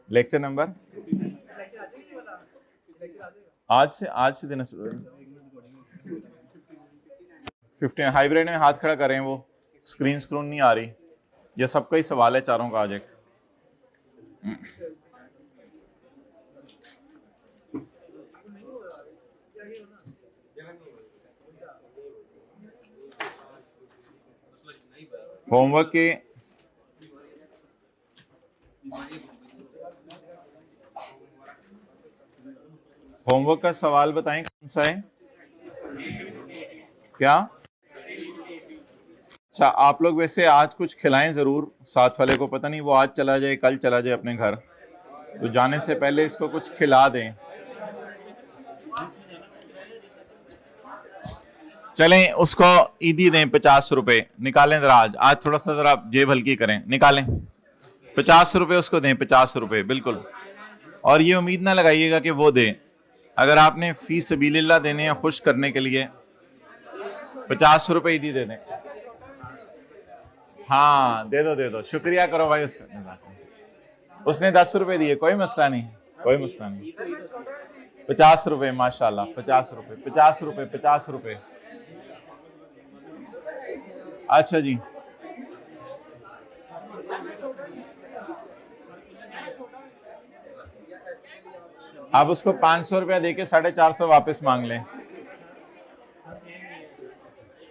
Lecture number आज से देना शुरू 15। हाइब्रिड में हाथ खड़ा करें, वो स्क्रीन नहीं आ रही। ये सबका ही सवाल है, चारों का आज एक। होमवर्क के होमवर्क का सवाल बताएं कौन सा है क्या? अच्छा, आप लोग वैसे आज कुछ खिलाएं जरूर साथ वाले को, पता नहीं वो आज चला जाए कल चला जाए अपने घर, तो जाने से पहले इसको कुछ खिला दें। चलें उसको ईदी दें 50 रुपए, निकालें जरा। आज थोड़ा सा जरा जेब हल्की करें, निकालें 50 रुपए उसको दें, 50 रुपए बिल्कुल। और ये उम्मीद ना लगाइएगा कि वो दे, अगर आपने फी सबीलिल्लाह देने हैं खुश करने के लिए 50 रुपए ईदी दे दें। हाँ दे दो, शुक्रिया करो भाई उसका। उसने 10 रुपए दिए, कोई मसला नहीं, कोई मसला नहीं। 50 रुपए माशाल्लाह, 50 रुपए 50 रुपए 50 रुपए। अच्छा जी, आप उसको 500 रुपया देके 450 वापस मांग लें,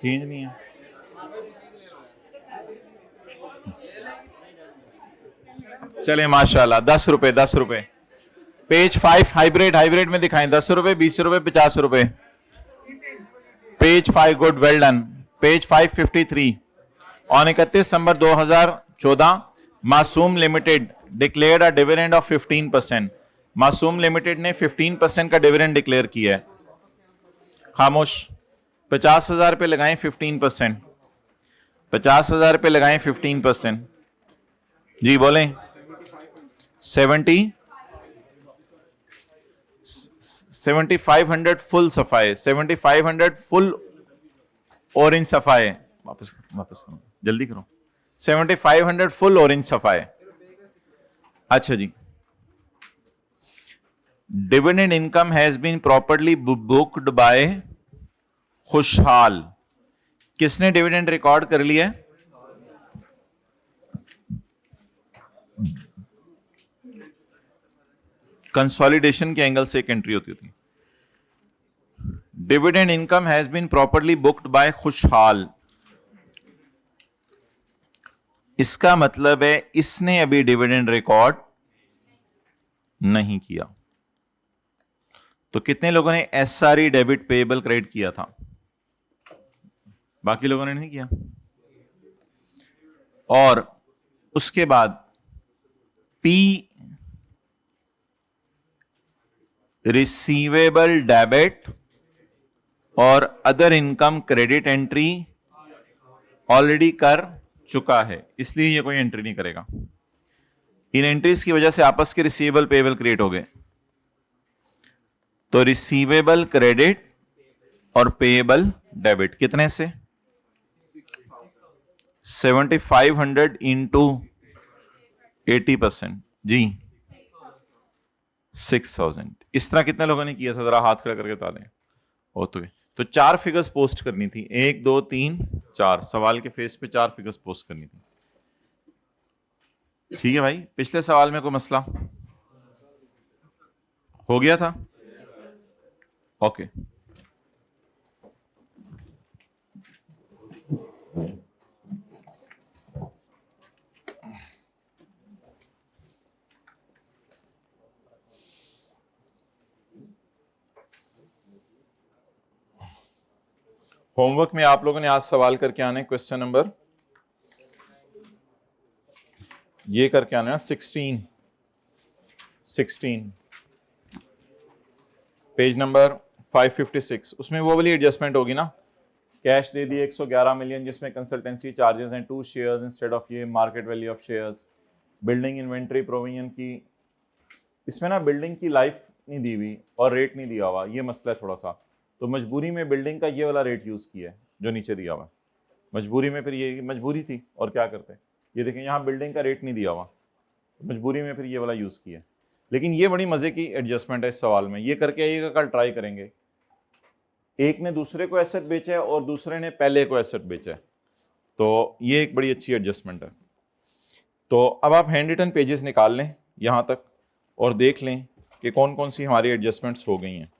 चेंज नहीं है। चले माशाल्लाह, 10 रुपए 10 रुपए। पेज 5 हाइब्रिड में दिखाएं, 10 रुपए 20 रुपए 50 रुपए। Page 5 good, well done. Page 553 on 31 दिसंबर 2014 मासूम limited declared a dividend of 15%। मासूम लिमिटेड ने 15% का डिविडेंड डिक्लेयर किया है। खामोश, 50,000 पे लगाएं 15%, 50,000 पे लगाएं 15%। जी बोलें। 7500 फुल सफाए, 7500 फुल ऑरेंज सफाए। वापस करो, जल्दी करो। 7500 फुल ऑरेंज सफाए। अच्छा जी, dividend income has been properly booked by Khushhal. किसने डिविडेंड रिकॉर्ड कर लिया? कंसोलिडेशन के एंगल से एक एंट्री होती थी। Dividend income has been properly booked by Khushhal, इसका मतलब है इसने अभी डिविडेंड रिकॉर्ड नहीं किया। तो कितने लोगों ने एसआरई डेबिट पेएबल क्रेडिट किया था? बाकी लोगों ने नहीं किया। और उसके बाद पी रिसीवेबल डेबिट और other income credit entry already कर चुका है, इसलिए ये कोई एंट्री नहीं करेगा। इन एंट्रीज की वजह से आपस के रिसीवेबल पेएबल क्रिएट हो गए। तो रिसीवेबल क्रेडिट और पेएबल डेबिट कितने से? 7500 इंटू 80% जी 6000। इस तरह कितने लोगों ने किया था, जरा हाथ खड़ा करके बता दें। ओ तो 4 फिगर्स पोस्ट करनी थी, 1 2 3 4, सवाल के फेस पे 4 फिगर्स पोस्ट करनी थी। ठीक है भाई, पिछले सवाल में कोई मसला हो गया था? ओके। होमवर्क में आप लोगों ने आज सवाल करके आने, क्वेश्चन नंबर ये करके आना 16 पेज नंबर 556। उसमें वो वाली एडजस्टमेंट होगी ना, कैश दे दिए 111 मिलियन जिसमें कंसल्टेंसी चार्जेस हैं 2 शेयर्स इंस्टेड ऑफ ये market value of shares. Building inventory provision की, इसमें ना बिल्डिंग की लाइफ नहीं दी हुई और रेट नहीं दिया हुआ, ये मसला है थोड़ा सा। तो मजबूरी में बिल्डिंग का ये वाला रेट यूज किया है जो नीचे दिया हुआ, मजबूरी में। फिर ये मजबूरी थी और क्या करते, ये देखें यहाँ बिल्डिंग का रेट नहीं दिया हुआ, मजबूरी में फिर ये वाला यूज किया। लेकिन ये बड़ी मजे की एडजस्टमेंट है इस सवाल में, ये करके आइएगा, कल ट्राई करेंगे। एक ने दूसरे को एसेट बेचा है और दूसरे ने पहले को एसेट बेचा है, तो ये एक बड़ी अच्छी एडजस्टमेंट है। तो अब आप हैंड रिटन पेजेस निकाल लें यहां तक और देख लें कि कौन कौन सी हमारी एडजस्टमेंट्स हो गई हैं।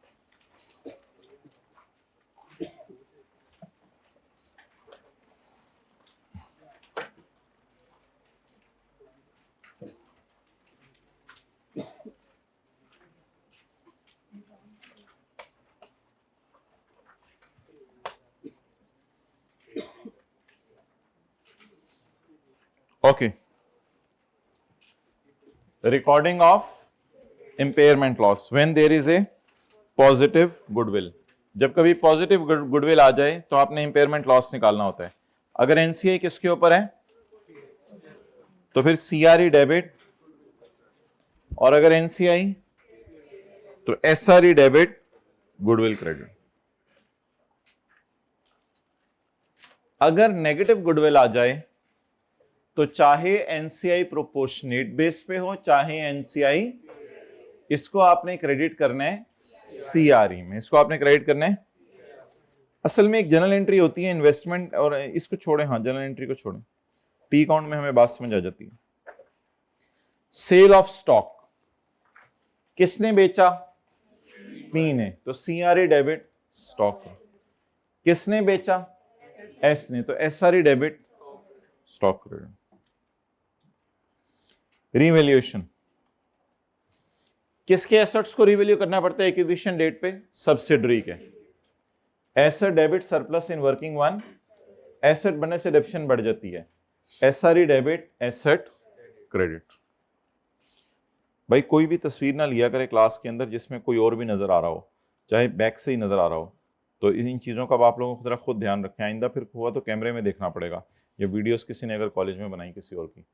Okay, recording of impairment loss when there is a positive goodwill. जब कभी पॉजिटिव गुडविल आ जाए तो आपने इम्पेयरमेंट लॉस निकालना होता है। अगर एनसीआई किसके ऊपर है तो फिर सीआरई डेबिट, और अगर एनसीआई तो एसआरई डेबिट, गुडविल क्रेडिट। अगर नेगेटिव गुडविल आ जाए तो चाहे एनसीआई प्रोपोर्शनेट बेस पे हो, चाहे एनसीआई, इसको आपने क्रेडिट करना है सीआरई में, इसको आपने क्रेडिट करना है। असल में एक जनरल एंट्री होती है इन्वेस्टमेंट, और इसको छोड़ें, हाँ जनरल एंट्री को छोड़ें, टी अकाउंट में हमें बात समझ आ जाती है। सेल ऑफ स्टॉक, किसने बेचा? पी ने, तो सीआरई डेबिट स्टॉक। किसने बेचा? एस ने, तो SRE debit stock credit. Revaluation, किसके एसेट्स को रिवैल्यू करना पड़ता है एक्विजिशन डेट पे? सब्सिडरी के। एसेट डेबिट सरप्लस इन वर्किंग वन, एसेट बनने से डेप्शन बढ़ जाती है, एसआरई डेबिट एसेट क्रेडिट। भाई कोई भी तस्वीर ना लिया करे क्लास के अंदर जिसमें कोई और भी नजर आ रहा हो, चाहे बैक से ही नजर आ रहा हो, तो इन चीजों का आप लोगों को जरा खुद ध्यान रखें। आइंदा फिर हुआ तो कैमरे में देखना पड़ेगा, ये वीडियोस किसी ने अगर कॉलेज में बनाई किसी और की।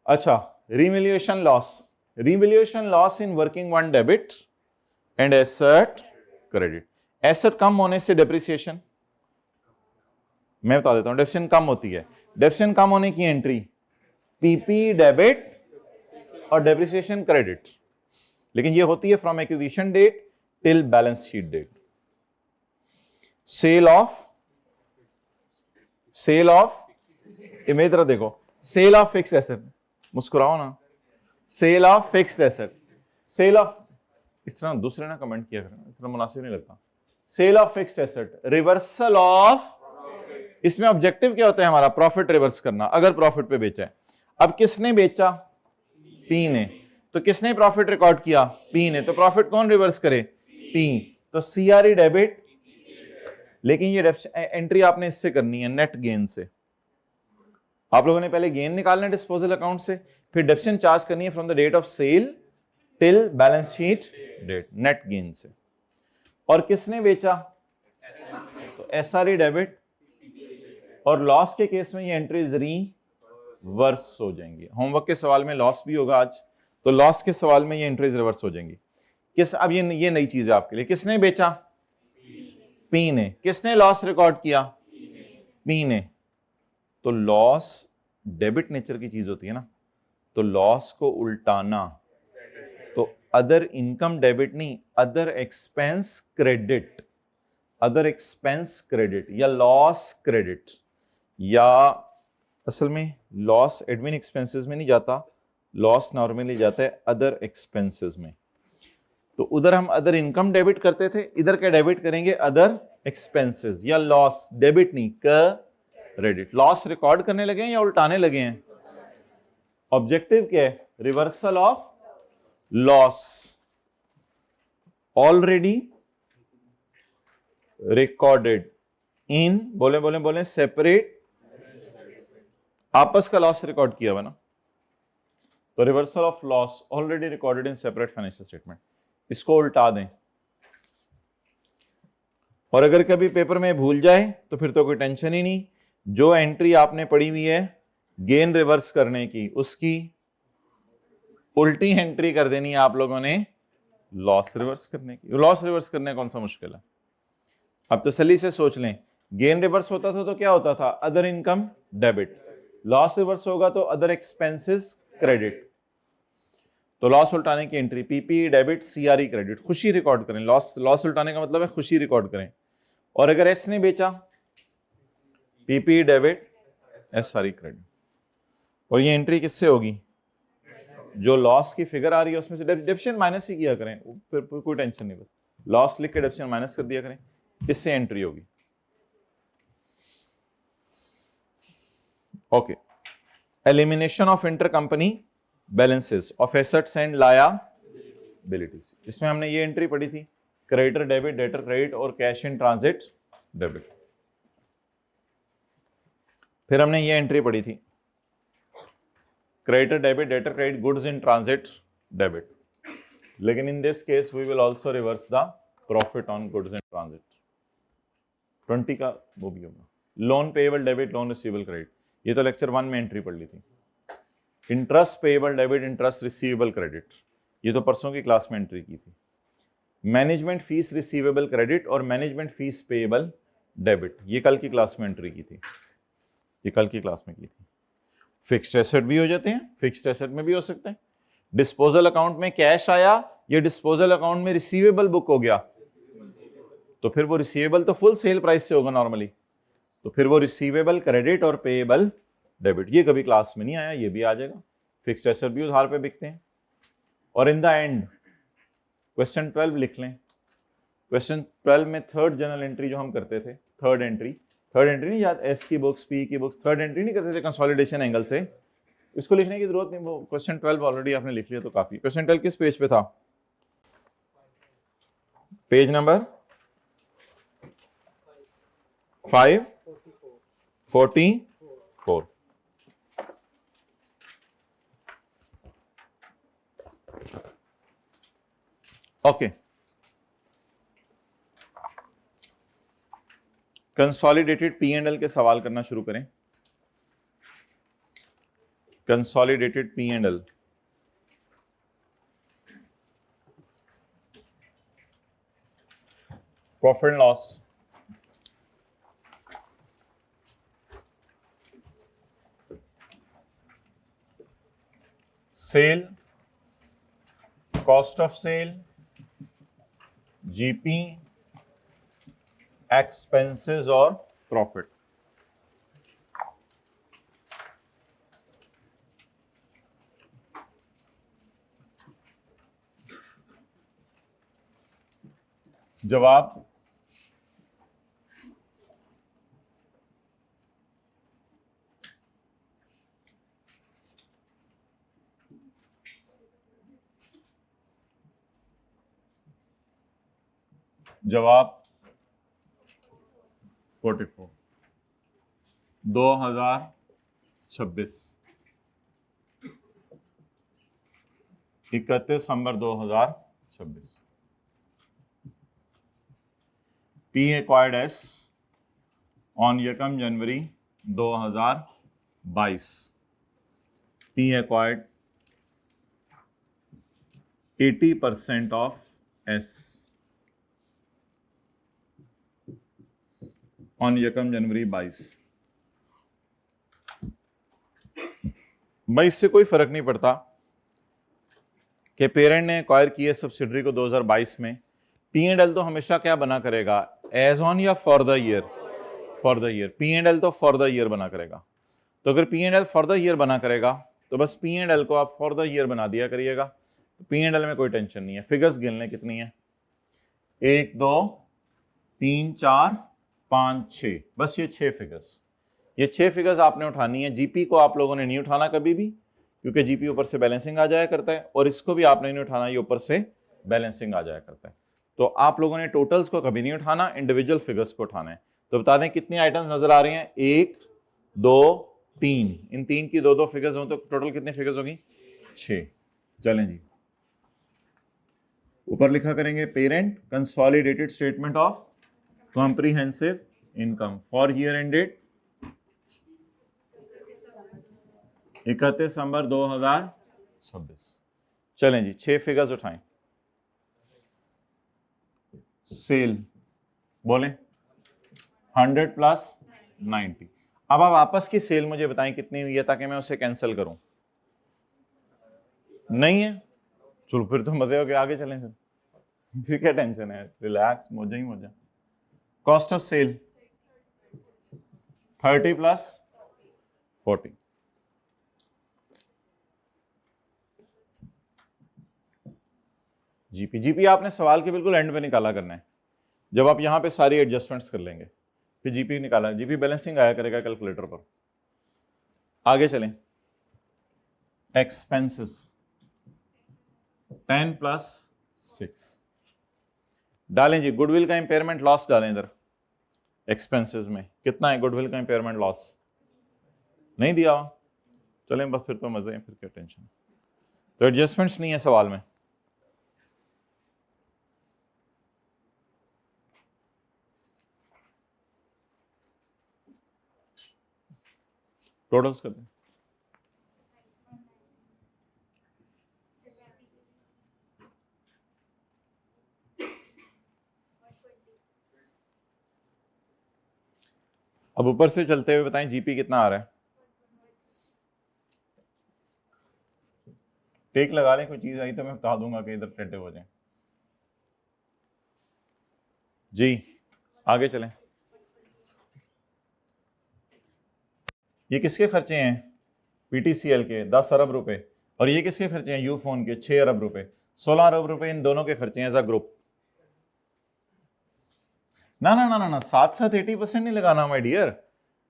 अच्छा, revaluation loss, revaluation loss in working one debit and asset credit. Asset कम होने से डेप्रिसिएशन, मैं बता देता हूं, डेप्रिसिएशन कम होती है, डेप्रिसिएशन कम होने की एंट्री पीपी डेबिट और डेप्रिसिएशन क्रेडिट, लेकिन ये होती है from acquisition date till balance sheet date. Sale of image तरह देखो, सेल ऑफ फिक्स्ड एसेट, मुस्कुराओ ना, sale of fixed asset, sale of, इस तरह दूसरे ना कमेंट किया करें, इतना मुनासिब नहीं लगता। Sale of fixed asset, reversal of, इसमें ऑब्जेक्टिव क्या होता है हमारा? प्रॉफिट रिवर्स करना, अगर प्रॉफिट पे बेचा है। अब किसने बेचा? पी ने, तो किसने प्रॉफिट रिकॉर्ड किया? पी ने, तो प्रॉफिट कौन रिवर्स करे? पी, तो सीआरई डेबिट। लेकिन ये एंट्री आपने इससे करनी है, नेट गेन से। आप लोगों ने पहले गेन निकालना है डिस्पोजल अकाउंट से, फिर डेप्शन चार्ज करनी है from the date of sale till balance sheet date, net gain से। और किसने बेचा? तो एसआरई डेबिट, और लॉस के केस में ये एंट्रीज रिवर्स हो जाएंगी। होमवर्क के सवाल में लॉस भी होगा आज, तो लॉस के सवाल में ये एंट्रीज रिवर्स हो जाएंगी। किस, अब ये नई चीज है आपके लिए। किसने बेचा? पी ने। किसने लॉस रिकॉर्ड किया? पी ने। तो लॉस डेबिट नेचर की चीज होती है ना, तो लॉस को उल्टाना, तो अदर इनकम डेबिट नहीं, other expense credit, other expense credit या लॉस क्रेडिट, या असल में लॉस एडमिन एक्सपेंसेस में नहीं जाता, लॉस नॉर्मली जाता है अदर एक्सपेंसेस में। तो उधर हम अदर इनकम डेबिट करते थे, इधर क्या डेबिट करेंगे? अदर एक्सपेंसेस, या लॉस डेबिट नहीं, क्रेडिट। लॉस रिकॉर्ड करने लगे हैं या उल्टाने लगे हैं? ऑब्जेक्टिव क्या है? Reversal of loss already recorded in, बोले बोले बोले, सेपरेट, आपस का लॉस रिकॉर्ड किया हुआ ना, तो reversal of loss already recorded in separate financial statement, इसको उल्टा दें। और अगर कभी पेपर में भूल जाए तो फिर तो कोई टेंशन ही नहीं, जो एंट्री आपने पड़ी हुई है गेन रिवर्स करने की, उसकी उल्टी एंट्री कर देनी है आप लोगों ने लॉस रिवर्स करने की। लॉस रिवर्स करने कौन सा मुश्किल है? अब तसल्ली से सोच लें, गेन रिवर्स होता था तो क्या होता था? Other income debit. Loss reverse होगा तो अदर एक्सपेंसेस क्रेडिट। तो लॉस उल्टाने की entry PP debit CRE credit, खुशी रिकॉर्ड करें, लॉस उल्टाने का मतलब है खुशी रिकॉर्ड करें। और अगर एस ने बेचा पीपी डेबिट एसआरई क्रेडिट, और ये एंट्री किससे होगी, जो लॉस की फिगर आ रही है उसमें से डेप्शन माइनस ही किया करें, फिर कोई टेंशन नहीं, बस लॉस लिख के डेप्शन माइनस कर दिया करें, इससे एंट्री होगी। Okay, elimination of inter company balances of assets and liabilities, इसमें हमने ये एंट्री पढ़ी थी, क्रेडिटर डेबिट, डेटर क्रेडिट और कैश इन ट्रांजिट डेबिट। फिर हमने ये एंट्री पढ़ी थी, creditor debit, debtor credit, goods in transit debit, लेकिन in this case we will also reverse the profit on goods in transit. 20 का वो भी होगा, loan payable debit, loan receivable credit, ये तो लेक्चर 1 में एंट्री पढ़ ली थी। Interest payable debit, interest receivable credit, ये तो परसों की क्लास में एंट्री की थी। मैनेजमेंट फीस रिसीवेबल क्रेडिट और मैनेजमेंट फीस पेएबल डेबिट, ये कल की क्लास में एंट्री की थी, ये कल की क्लास में की थी। फिक्स्ड एसेट भी हो जाते हैं, फिक्स्ड एसेट में भी हो सकते हैं। डिस्पोजल अकाउंट में कैश आया, ये डिस्पोजल अकाउंट में रिसीवेबल बुक हो गया, तो फिर वो रिसीवेबल तो फुल सेल प्राइस से होगा नॉर्मली, तो फिर वो रिसीवेबल क्रेडिट और पेएबल डेबिट, ये कभी क्लास में नहीं आया, ये भी आ जाएगा। फिक्स्ड एसेट भी उधार पे बिकते हैं। और इन द एंड क्वेश्चन 12 लिख लें, क्वेश्चन 12 में थर्ड जनरल एंट्री जो हम करते थे, थर्ड एंट्री नहीं याद, एस की बुक्स, पी की बुक्स, थर्ड एंट्री नहीं करते थे कंसोलिडेशन एंगल से, इसको लिखने की जरूरत नहीं, वो क्वेश्चन 12 ऑलरेडी आपने लिख लिया तो काफी। क्वेश्चन 12 किस पेज पे था, page number 544। Okay, consolidated P and L के सवाल करना शुरू करें। Consolidated P and L, profit and loss, sale, cost of sale, GP, expenses और प्रॉफिट। जवाब जवाब 44 2026 31 दिसंबर 2026। P acquired S on 1 January 2022। P acquired 80% of S on 1 जनवरी 22। 22 से कोई फर्क नहीं पड़ता कि पेरेंट ने एक्वायर की है सब्सिडरी को 2022 में। पी एंड एल तो हमेशा क्या बना करेगा, एज ऑन या for the year, for the year. P and L तो फॉर द ईयर बना करेगा, तो अगर P and L for the year बना करेगा तो बस पी एंड एल को आप फॉर द ईयर बना दिया करिएगा, तो पी एंड एल में कोई टेंशन नहीं है। फिगर्स गिन लें कितनी है, 1 2 3 4 5 6, बस ये 6 फिगर्स, ये 6 फिगर्स आपने उठानी है। जीपी को आप लोगों ने नहीं उठाना कभी भी, क्योंकि जीपी ऊपर से बैलेंसिंग आ जाया करता है, और इसको भी आपने नहीं उठाना, ये ऊपर से बैलेंसिंग आ जाया करता है। तो आप लोगों ने टोटल्स को कभी नहीं उठाना, इंडिविजुअल फिगर्स को उठाना है। तो बता दें कितनी आइटम्स नजर आ रही हैं, 1 2 3, इन 3 की 2 2 फिगर्स हो तो टोटल कितनी फिगर्स होगी, 6। चलें जी, ऊपर लिखा करेंगे parent consolidated statement of comprehensive income for year ended 31 दिसंबर 2026। चलें जी, 6 फिगर्स उठाएं। सेल बोलें 100 प्लस 90। अब आप आपस की सेल मुझे बताएं कितनी हुई है, ताकि मैं उसे कैंसिल करूं। नहीं है चलो फिर तो मजे हो गए, आगे चलें फिर क्या टेंशन है, रिलैक्स, मौजा ही मौजा। Cost of sale 30 plus 40। GP, GP आपने सवाल के बिल्कुल एंड पे निकाला करना है, जब आप यहां पे सारी एडजस्टमेंट्स कर लेंगे फिर जीपी निकाला, जीपी बैलेंसिंग आया करेगा कैलकुलेटर पर। आगे चलें, एक्सपेंसेस 10 प्लस 6 डालें जी। गुडविल का इंपेयरमेंट लॉस डालें इधर एक्सपेंसेस में, कितना है गुडविल का इंपेयरमेंट लॉस, नहीं दिया हुआ, चलें बस फिर तो मजे हैं, फिर क्या टेंशन। तो एडजस्टमेंट्स नहीं है सवाल में। टोटल्स कर दें। अब ऊपर से चलते हुए बताएं जीपी कितना आ रहा है। टेक लगा लें, कोई चीज आई तो मैं बता दूंगा कि इधर टेंटे हो जाए जी। आगे चलें, ये किसके खर्चे हैं, पीटीसीएल के 10 अरब रुपए, और ये किसके खर्चे हैं, यूफोन के 6 अरब रुपए, 16 अरब रुपए इन दोनों के खर्चे हैं एज अ ग्रुप। ना ना ना ना ना, साथ साथ 80% नहीं लगाना माय डियर,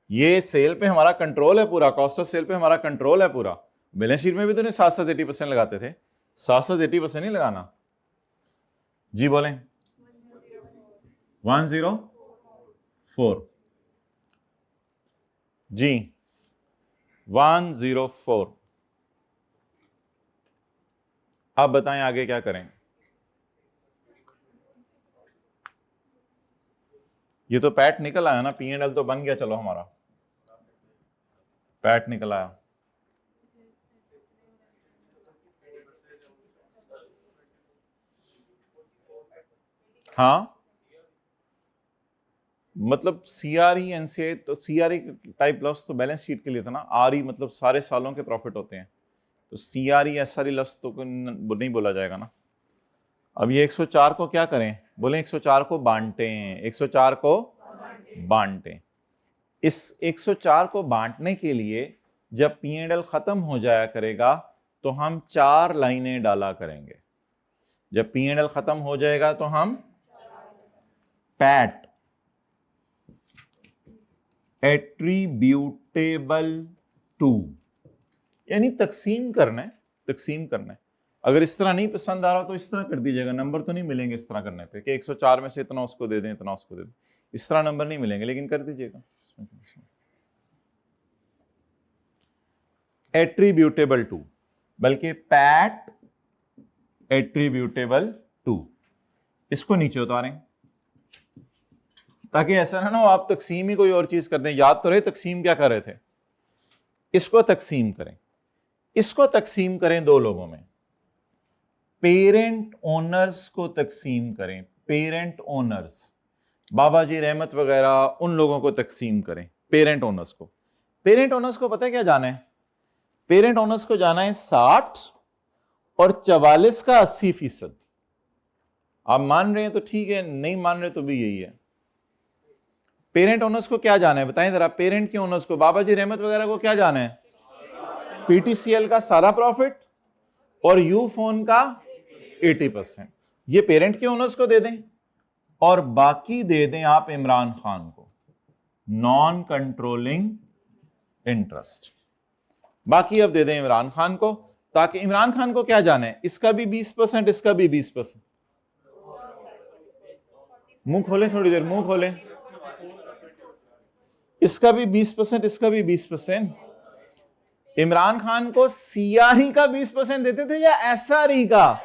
ये सेल पे हमारा कंट्रोल है पूरा, कॉस्ट ऑफ सेल पे हमारा कंट्रोल है पूरा। बैलेंस शीट में भी तो नहीं साथ साथ 80% लगाते थे, साथ साथ 80% नहीं लगाना जी। बोलें 104 जी, 104। अब बताएं आगे क्या करें। ये तो पैट निकल आया ना, P&L तो बन गया, चलो हमारा पैट निकल आया। हाँ मतलब सीआरई एनसीए, तो सीआरई टाइप लफ्ज तो बैलेंस शीट के लिए था ना, आरई मतलब सारे सालों के प्रॉफिट होते हैं, तो सीआरई एसआरई लफ्ज तो नहीं बोला जाएगा ना। अब ये 104 को क्या करें, बोले 104 को बांटें, 104 को बांटें। इस 104 को बांटने के लिए जब P&L खत्म हो जाया करेगा तो हम 4 लाइनें डाला करेंगे। जब P&L खत्म हो जाएगा तो हम पैट एट्रीब्यूटेबल टू, यानी तकसीम करना है, तकसीम करना है। अगर इस तरह नहीं पसंद आ रहा तो इस तरह कर दीजिएगा, नंबर तो नहीं मिलेंगे इस तरह करने पे कि 104 में से इतना उसको दे दें, इतना उसको दे दें, इस तरह नंबर नहीं मिलेंगे, लेकिन कर दीजिएगा। एट्रीब्यूटेबल टू, बल्कि पैट एट्रीब्यूटेबल टू, इसको नीचे उतारें ताकि ऐसा ना हो आप तकसीम ही कोई और चीज कर दें। याद तो रहे तकसीम क्या कर रहे थे, इसको तकसीम करें, इसको तकसीम करें दो लोगों में, पेरेंट ओनर्स को तकसीम करें, पेरेंट ओनर्स, बाबा जी रहमत वगैरह उन लोगों को तकसीम करें, पेरेंट ओनर्स को। पेरेंट ओनर्स को पता है क्या जाना है, पेरेंट ओनर्स को जाना है 60 और 44 का 80%। आप मान रहे हैं तो ठीक है, नहीं मान रहे तो भी यही है। पेरेंट ओनर्स को क्या जाना है बताएं जरा, पेरेंट के ओनर्स को, बाबा जी रहमत वगैरह को क्या जाना है, पीटीसीएल का सारा प्रॉफिट और यूफोन का 80%। ये पेरेंट के ओनर्स को दे दें और बाकी दे दें आप इमरान खान को, नॉन कंट्रोलिंग इंटरेस्ट। बाकी अब दे दें इमरान खान को, ताकि इमरान खान को क्या जाना है, इसका भी 20%, इसका भी 20%। मुंह खोले थोड़ी देर, मुंह खोले, इसका भी 20%, इसका भी 20%। इमरान खान को सीआरई का 20% देते थे या एसआरई का,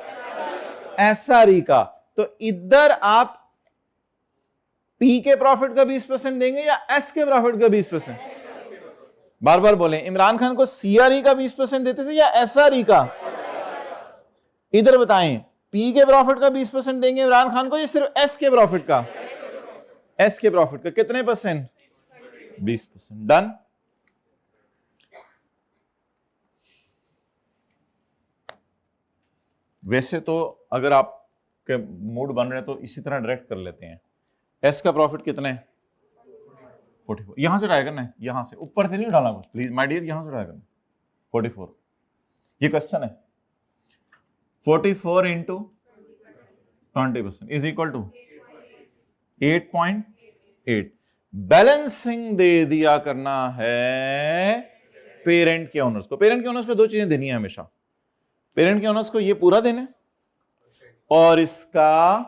एसआरई का। तो इधर आप पी के प्रॉफिट का 20% देंगे या एस के प्रॉफिट का 20%, बार बार बोलें, इमरान खान को सीआरई का 20% देते थे या एसआरई का, इधर बताएं, पी के प्रॉफिट का 20% देंगे इमरान खान को या सिर्फ एस के प्रॉफिट का, एस के प्रॉफिट का कितने %, 20%। डन। वैसे तो अगर आपके मूड बन रहे हैं तो इसी तरह डायरेक्ट कर लेते हैं। एस का प्रॉफिट कितना है? 44। यहां से ट्राई करना है, यहां से, ऊपर से नहीं डालना कुछ प्लीज माय डियर, यहां से ट्राई करना। 44, ये क्वेश्चन है। 44 into 20% is equal to 8.8। Balancing दे दिया करना है पेरेंट के ओनर्स को। पेरेंट के ओनर्स को दो चीजें देनी है हमेशा। पेरेंट के ओनर्स को ये पूरा देना है और इसका,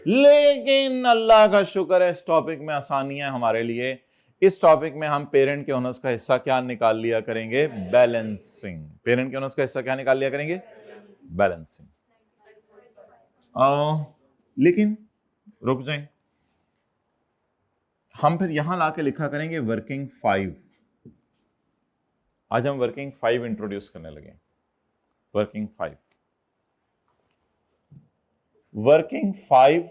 लेकिन अल्लाह का शुक्र है इस टॉपिक में आसानी है हमारे लिए। इस टॉपिक में हम पेरेंट के ओनर्स का हिस्सा क्या निकाल लिया करेंगे? बैलेंसिंग। पेरेंट के ओनर्स का हिस्सा क्या निकाल लिया करेंगे? बैलेंसिंग। लेकिन रुक जाएं, हम फिर यहां लाके लिखा करेंगे वर्किंग 5। आज हम वर्किंग 5 इंट्रोड्यूस करने लगे। वर्किंग 5, वर्किंग 5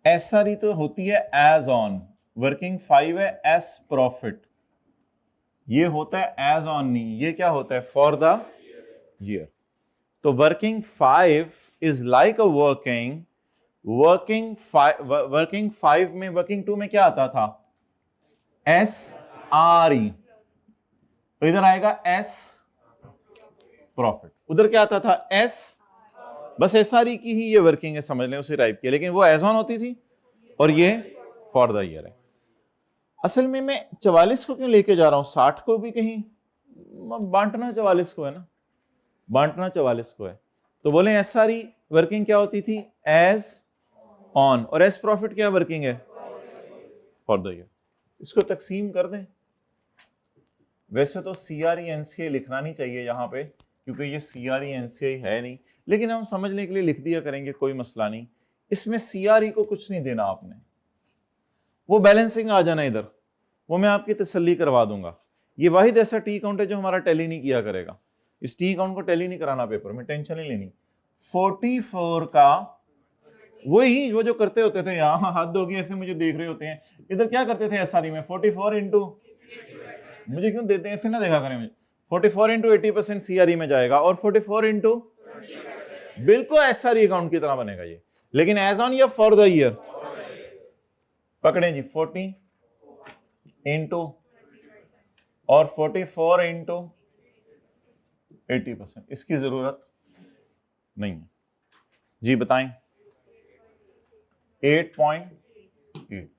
एसआरई तो होती है एज ऑन, वर्किंग 5 है एस प्रॉफिट, ये होता है एज ऑन नहीं, ये क्या होता है? For the year. तो working 5 is like a working 5 में, वर्किंग 2 में क्या आता था? S R E. तो इधर आएगा एस प्रॉफिट, उधर क्या आता था? एस, बस एस आर ई की ही ये वर्किंग है, समझ लें उसी टाइप की, लेकिन वो एज ऑन होती थी और ये फॉर द ईयर है। असल में मैं 44 को क्यों लेके जा रहा हूं? 60 को भी कहीं बांटना 44 को है ना, बांटना 44 को है। तो बोले एस आर ई वर्किंग क्या होती थी? As on. और एस प्रॉफिट क्या वर्किंग है? For the year. इसको तकसीम कर दें। वैसे तो सीआरई एनसीआई लिखना नहीं चाहिए यहां पे, क्योंकि ये सीआरई एनसीआई है नहीं, लेकिन हम समझने के लिए लिख दिया करेंगे, कोई मसला नहीं। इसमें सीआरई को कुछ नहीं देना आपने, वो बैलेंसिंग आ जाना इधर, वो मैं आपकी तसल्ली करवा दूंगा। ये वाहिद ऐसा टी काउंट है जो हमारा टैली नहीं किया करेगा। इस टी काउंट को टैली नहीं कराना पेपर में, टेंशन नहीं लेनी। 44 का वही वो जो करते होते थे, यहाँ हद होगी ऐसे मुझे देख रहे होते हैं, इधर क्या करते थे एसआरई में? 44 इंटू, मुझे क्यों देते हैं ऐसे ना देखा करें मुझे, 44 इंटू 80% सीआरई में जाएगा और 44 इंटू बिल्कुल एसआरई अकाउंट की तरह बनेगा ये, लेकिन एज ऑन या फॉर द ईयर? पकड़े जी, 40 इंटू और 44 इंटू 80%, इसकी जरूरत नहीं है जी। बताएं 8.8।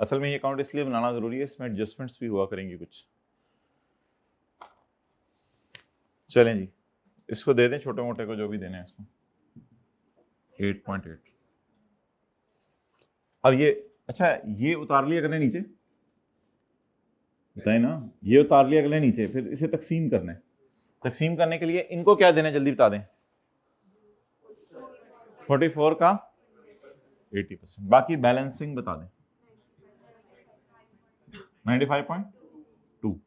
असल में ये अकाउंट इसलिए बनाना जरूरी है, इसमें एडजस्टमेंट्स भी हुआ करेंगी कुछ। चलें जी, इसको दे दें छोटे मोटे को जो भी देने हैं इसको, 8.8। अब ये, अच्छा ये उतार लिया करें नीचे, बताए ना, ये उतार लिया करें नीचे, फिर इसे तकसीम करना है। तकसीम करने के लिए इनको क्या देना है जल्दी बता दें? 44 का 80%, बाकी बैलेंसिंग बता दें 95.2।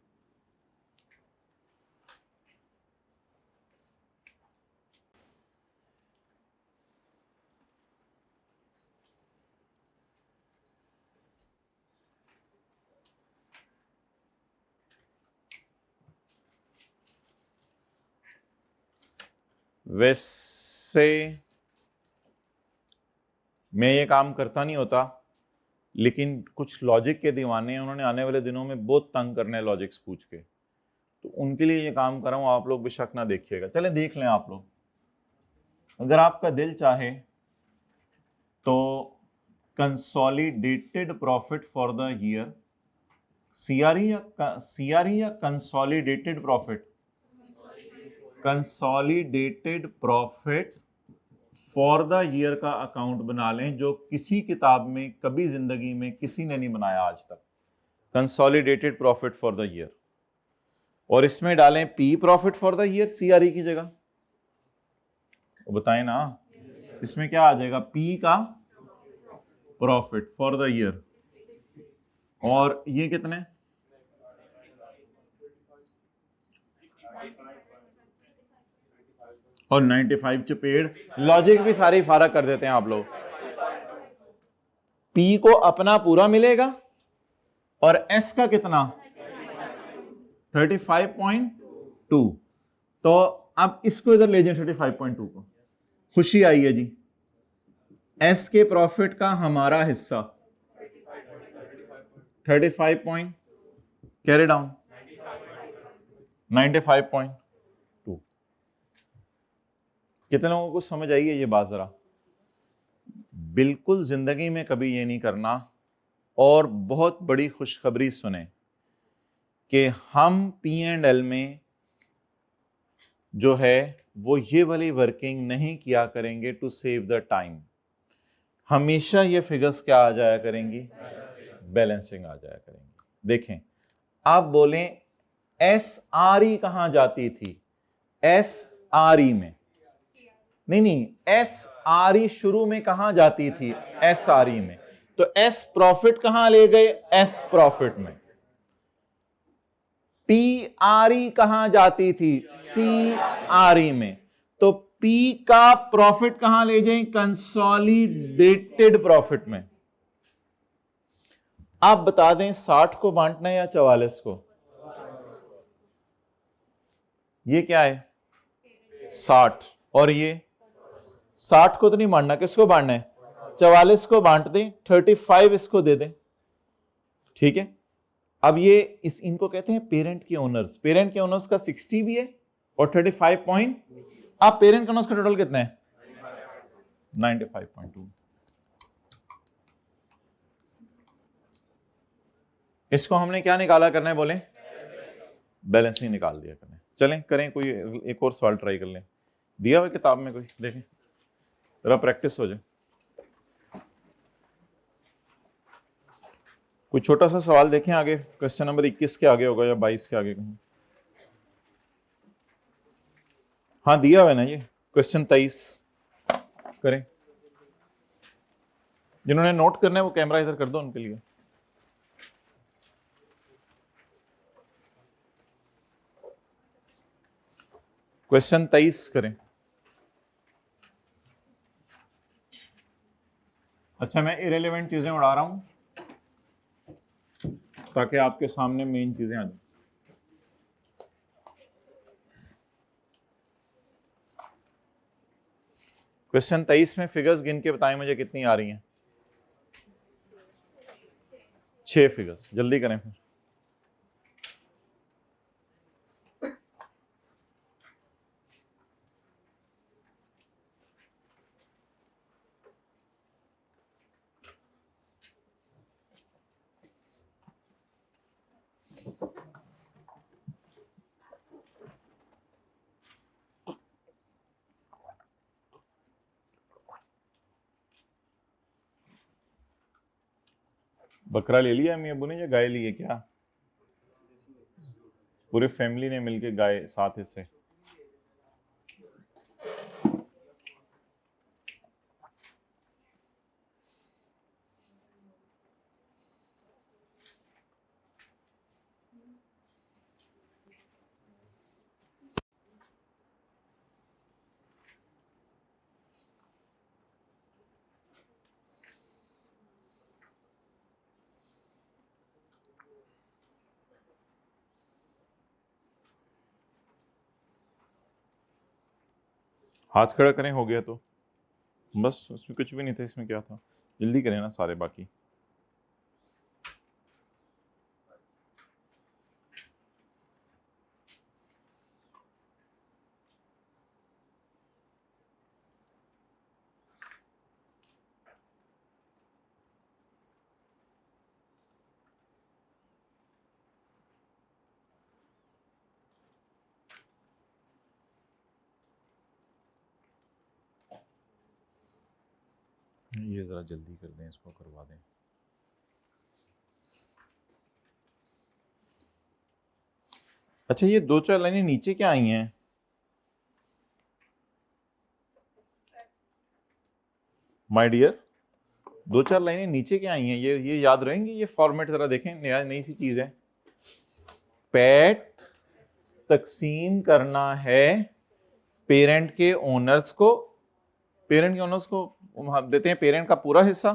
वैसे मैं ये काम करता नहीं होता, लेकिन कुछ लॉजिक के दीवाने हैं, उन्होंने आने वाले दिनों में बहुत तंग करने हैं लॉजिक्स पूछ के, तो उनके लिए ये काम कर रहा हूं। आप लोग बेशक ना देखिएगा, चलें देख लें आप लोग, अगर आपका दिल चाहे तो consolidated profit for the year, CRE या consolidated profit? Consolidated profit for the year का अकाउंट बना लें, जो किसी किताब में कभी जिंदगी में किसी ने नहीं बनाया आज तक। Consolidated profit for the year, और इसमें डालें P profit for the year CRE की जगह। बताएं ना, इसमें क्या आ जाएगा? पी का प्रॉफिट फॉर द ईयर, और ये कितने? और 95 चपेड़। लॉजिक भी सारी फारक कर देते हैं आप लोग। पी को अपना पूरा मिलेगा और एस का कितना? 35.2। तो अब इसको इधर ले जाए 35.2 को। खुशी आई है जी, एस के प्रॉफिट का हमारा हिस्सा 35 पॉइंट, कैरी डाउन 95.2। कितने लोगों को समझ आई है ये बात? जरा बिल्कुल जिंदगी में कभी ये नहीं करना। और बहुत बड़ी खुशखबरी सुने कि हम P&L में जो है वो ये वाली वर्किंग नहीं किया करेंगे टू सेव द टाइम। हमेशा ये फिगर्स क्या आ जाया करेंगी? बैलेंसिंग आ जाया करेंगी। देखें, आप बोलें SRE कहां जाती थी? SRE में नहीं, SRE शुरू में कहां जाती थी? SRE में। तो S प्रॉफिट कहां ले गए? S प्रॉफिट में। PRE कहां जाती थी? CRE में। तो P का प्रॉफिट कहां ले जाएं? कंसोलिडेटेड प्रॉफिट में। आप बता दें 60 को बांटना है या 44 को? ये क्या है? 60। और ये 60 को तो नहीं बांटना, किसको बांटना है? 44 को बांट दें, 35 इसको दे दें। ठीक है। अब ये इनको कहते हैं पेरेंट के ओनर्स। पेरेंट के ओनर्स का 60 भी है और 35 पॉइंट। अब पेरेंट के ओनर्स का टोटल कितना है? 95.2। इसको हमने क्या निकाला करना है? बोले बैलेंसिंग निकाल दिया करना है। चलें करें, कोई एक और सवाल ट्राई कर लें। दिया हुआ किताब में कोई, देखें जरा प्रैक्टिस हो जाए। कोई छोटा सा सवाल देखें आगे, क्वेश्चन नंबर 21 के आगे होगा या 22 के आगे कहीं। हाँ दिया हुआ है ना ये, क्वेश्चन 23 करें। जिन्होंने नोट करना है वो कैमरा इधर कर दो उनके लिए। क्वेश्चन 23 करें। अच्छा, मैं इरेलीवेंट चीजें उड़ा रहा हूं ताकि आपके सामने मेन चीजें आ जाए। क्वेश्चन 23 में फिगर्स गिन के बताएं मुझे कितनी आ रही हैं? 6 फिगर्स। जल्दी करें फिर। बकरा ले लिया अम्मी अबू ने या गाय ली है? क्या पूरी फैमिली ने मिलके गाय 7 हिस्से? हाथ खड़ा करें, हो गया तो बस। उसमें कुछ भी नहीं था, इसमें क्या था? जल्दी करें ना सारे बाकी। ये जरा जल्दी कर दें, इसको करवा दें। अच्छा, ये 2-4 लाइनें नीचे क्या आई हैं? माय डियर, 2-4 लाइनें नीचे क्या आई हैं? ये याद रहेंगी? ये फॉर्मेट जरा देखें, नया नई सी चीज है। पैट तकसीम करना है पेरेंट के ओनर्स को। पेरेंट के ओनर्स को हम देते हैं पेरेंट का पूरा हिस्सा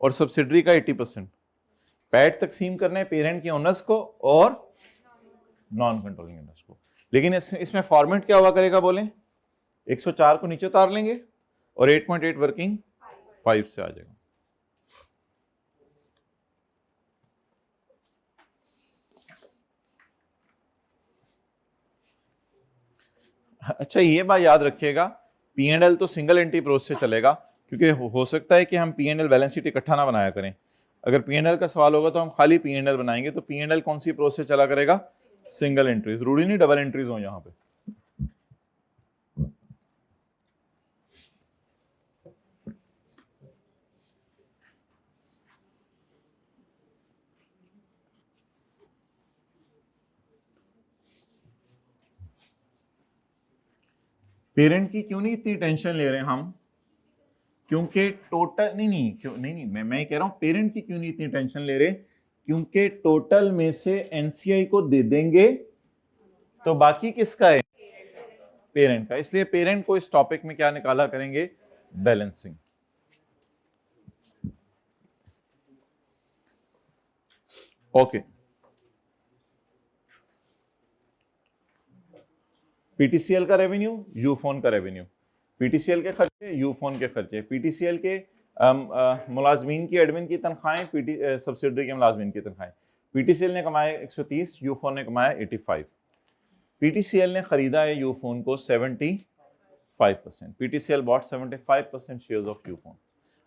और सब्सिडरी का 80%। पैट तकसीम करना है पेरेंट के ओनर्स को और नॉन कंट्रोलिंग इंटरेस्ट को। लेकिन इसमें फॉर्मेट क्या हुआ करेगा बोले, 104 को नीचे उतार लेंगे और 8.8 वर्किंग 5 से आ जाएगा। अच्छा ये बात याद रखिएगा, P&L तो सिंगल एंट्री अप्रोच से चलेगा, क्योंकि हो सकता है कि हम P&L बैलेंस शीट इकट्ठा ना बनाया करें। अगर P&L का सवाल होगा तो हम खाली P&L बनाएंगे, तो P&L कौन सी अप्रोच से चला करेगा, सिंगल एंट्रीज। जरूरी नहीं डबल एंट्रीज हो यहाँ पे। पेरेंट की क्यों नहीं इतनी टेंशन ले रहे हैं हम, क्योंकि टोटल नहीं, मैं ये कह रहा हूं पेरेंट की क्यों नहीं इतनी टेंशन ले रहे, क्योंकि टोटल में से एनसीआई को दे देंगे तो बाकी किसका है, पेरेंट का। इसलिए पेरेंट को इस टॉपिक में क्या निकाला करेंगे, बैलेंसिंग। ओके, पीटीसीएल का रेवेन्यू, यूफोन का रेवेन्यू, पीटीसीएल के खर्चे, यूफोन के खर्चे, पीटीसीएल के मुलाजमीन की एडमिन की तनख्वाहें, सब्सिडरी के मुलाजमीन की तनख्वाहें। पीटीसीएल ने कमाया 130, यूफोन ने कमाया 85। पीटीसीएल ने खरीदा है यूफोन को 75%। PTCL bought 75% shares of Ufone.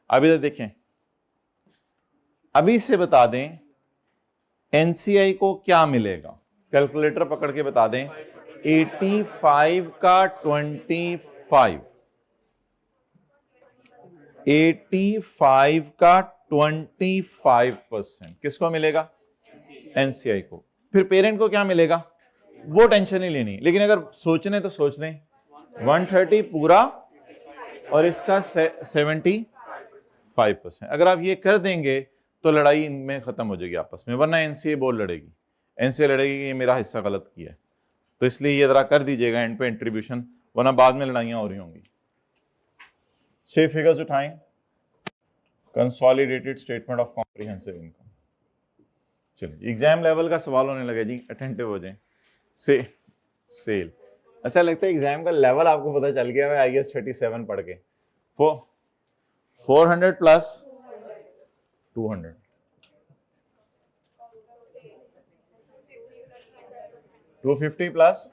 अब इधर देखें, अभी से बता दें एनसीआई को क्या मिलेगा, कैलकुलेटर पकड़ के बता दें। 85 का 25, 85 का 25% किसको मिलेगा, एनसीआई को। फिर पेरेंट को क्या मिलेगा वो टेंशन नहीं लेनी, लेकिन अगर सोचने तो सोच लें 130 पूरा और इसका 75%। अगर आप ये कर देंगे तो लड़ाई इनमें खत्म हो जाएगी आपस में, वरना एनसीए बोल लड़ेगी, एनसीए लड़ेगी कि ये मेरा हिस्सा गलत किया है। तो इसलिए ये जरा कर दीजिएगा एंड पे इंट्रीब्यूशन, वरना बाद में लड़ाइयां हो रही होंगी। 6 फिगर्स उठाएं, consolidated statement of comprehensive income. चलिए एग्जाम लेवल का सवाल होने लगा जी, अटेंटिव हो जाएं। सेल, अच्छा लगता है एग्जाम का लेवल आपको पता चल गया है, आई गेस 37 पढ़ के। 400 प्लस 200, 250 प्लस